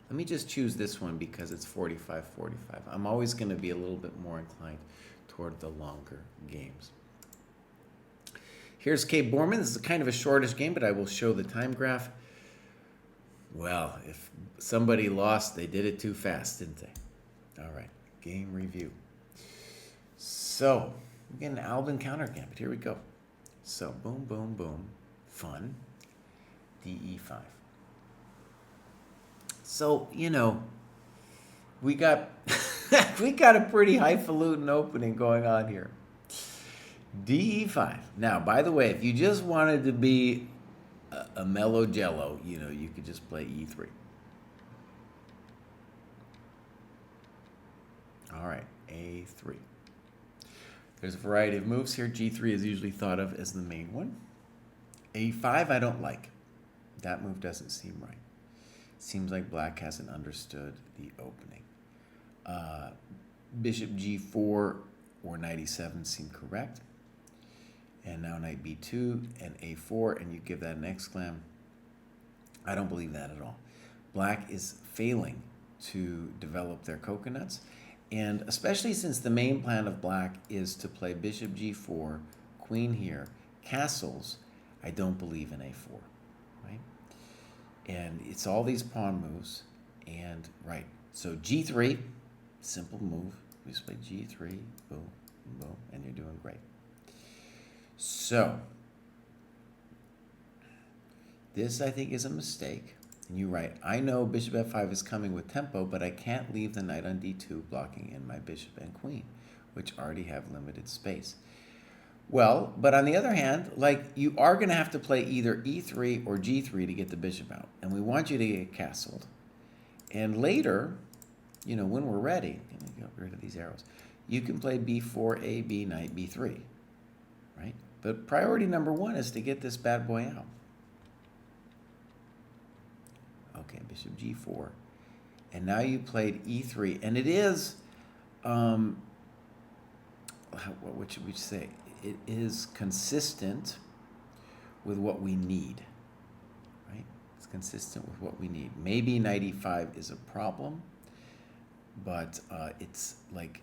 Let me just choose this one because it's 45-45. I'm always going to be a little bit more inclined toward the longer games. Here's Kay Borman. This is kind of a shortish game, but I will show the time graph. Well, if somebody lost, they did it too fast, didn't they? All right, game review. So, we get an Albin counter gambit. Here we go. So, boom, boom, boom. Fun. DE5. So, we got we got a pretty highfalutin opening going on here. DE5. Now, by the way, if you just wanted to be a mellow jello, you could just play E3. All right, A3. There's a variety of moves here. G3 is usually thought of as the main one. A5 I don't like. That move doesn't seem right. Seems like black hasn't understood the opening. Bishop G4 or knight E7 seem correct. And now knight B2 and A4, and you give that an exclam. I don't believe that at all. Black is failing to develop their coconuts, and especially since the main plan of black is to play bishop G4, queen here, castles, I don't believe in A4, right? And it's all these pawn moves, and right. So G3, simple move. We just play G3, boom, boom, and you're doing great. So, this I think is a mistake. And you write, I know bishop f5 is coming with tempo, but I can't leave the knight on d2 blocking in my bishop and queen, which already have limited space. Well, but on the other hand, you are going to have to play either e3 or g3 to get the bishop out. And we want you to get castled. And later, when we're ready, let me get rid of these arrows, you can play b4, a, b, knight, b3, right? But priority number one is to get this bad boy out. Okay, bishop g4. And now you played e3. And it is, what should we say? It is consistent with what we need, right? It's consistent with what we need. Maybe knight e5 is a problem, but it's like,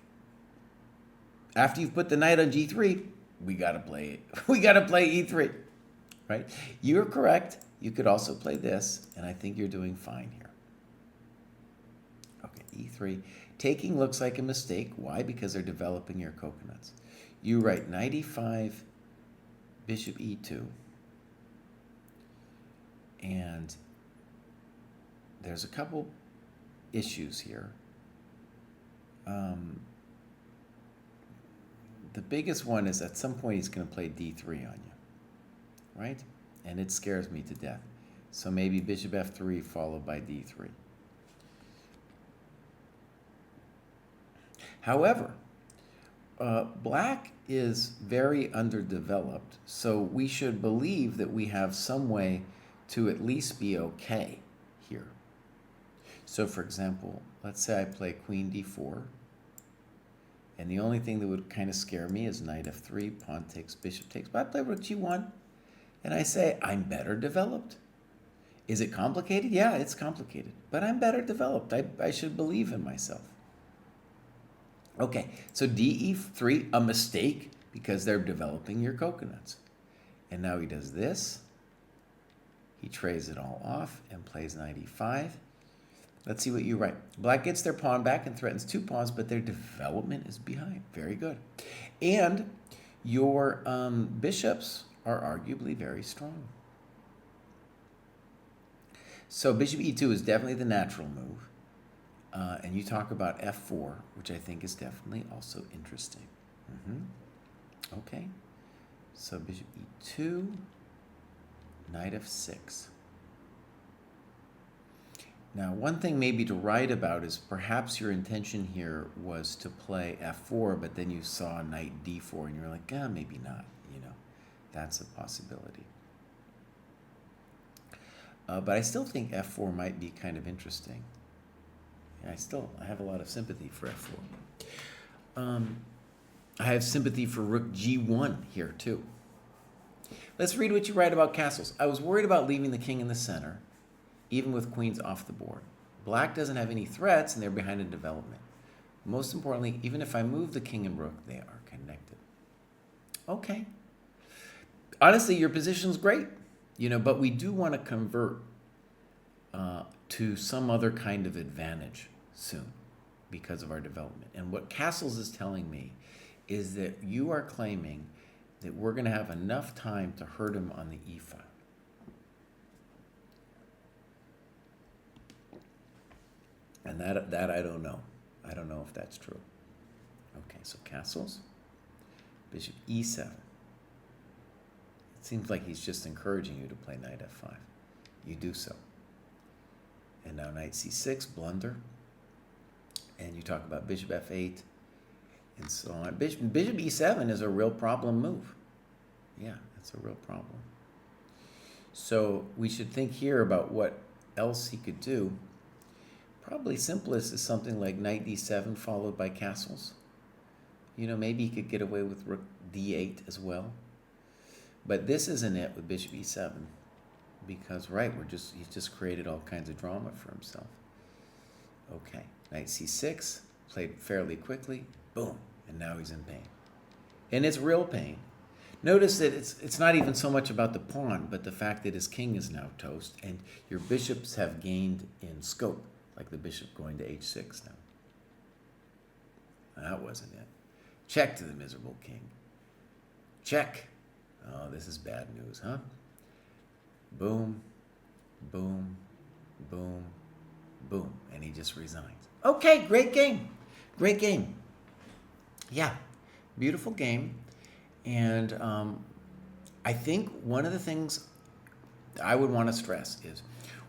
after you've put the knight on g3, we got to play it. We got to play e3, right? You're correct. You could also play this, and I think you're doing fine here. Okay, e3. Taking looks like a mistake. Why? Because they're developing your coconuts. You write knight e5, bishop e2, and there's a couple issues here. The biggest one is at some point he's going to play d3 on you, right? And it scares me to death. So maybe bishop f3 followed by d3. However, black is very underdeveloped, so we should believe that we have some way to at least be okay here. So for example, let's say I play queen d4, and the only thing that would kind of scare me is knight f3, pawn takes, bishop takes, but I play rook g1, and I say, I'm better developed. Is it complicated? Yeah, it's complicated, but I'm better developed. I should believe in myself. Okay, so DE3, a mistake, because they're developing your coconuts. And now he does this. He trades it all off and plays knight e5. Let's see what you write. Black gets their pawn back and threatens two pawns, but their development is behind. Very good. And your bishops are arguably very strong. So bishop e2 is definitely the natural move. And you talk about f4, which I think is definitely also interesting. Okay. So bishop e2, knight f6. Now, one thing maybe to write about is perhaps your intention here was to play f4, but then you saw knight d4, and you're like, maybe not. That's a possibility. But I still think f4 might be kind of interesting. And I have a lot of sympathy for f4. I have sympathy for rook g1 here too. Let's read what you write about castles. I was worried about leaving the king in the center, even with queens off the board. Black doesn't have any threats, and they're behind in development. Most importantly, even if I move the king and rook, they are connected. Okay. Honestly, your position's great, but we do want to convert to some other kind of advantage soon because of our development. And what Castles is telling me is that you are claiming that we're going to have enough time to hurt him on the e file. And that I don't know. I don't know if that's true. Okay, so castles. Bishop e7. It seems like he's just encouraging you to play knight f5. You do so. And now knight c6, blunder. And you talk about bishop f8 and so on. Bishop e7 is a real problem move. Yeah, that's a real problem. So we should think here about what else he could do. Probably simplest is something like knight d7 followed by castles. You know, maybe he could get away with rook d8 as well. But this isn't it with bishop e7 because, right, he's just created all kinds of drama for himself. Okay, knight c6, played fairly quickly, boom, and now he's in pain. And it's real pain. Notice that it's not even so much about the pawn, but the fact that his king is now toast, and your bishops have gained in scope, like the bishop going to h6 now. That wasn't it. Check to the miserable king. Check. Oh, this is bad news, huh? Boom, boom, boom, boom, and he just resigns. Okay, great game. Great game. Yeah, beautiful game. And I think one of the things I would want to stress is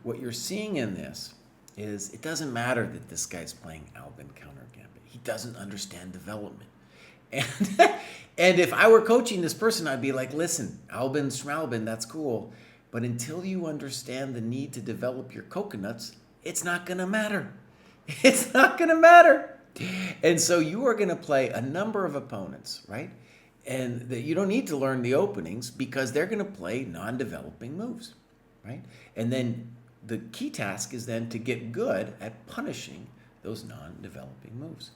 what you're seeing in this is it doesn't matter that this guy's playing Albin counter gambit. He doesn't understand development. And, and if I were coaching this person, I'd be like, listen, Albin, Schmalbin, that's cool. But until you understand the need to develop your coconuts, it's not going to matter. It's not going to matter. And so you are going to play a number of opponents, right? And that you don't need to learn the openings because they're going to play non-developing moves, right? And then the key task is then to get good at punishing those non-developing moves.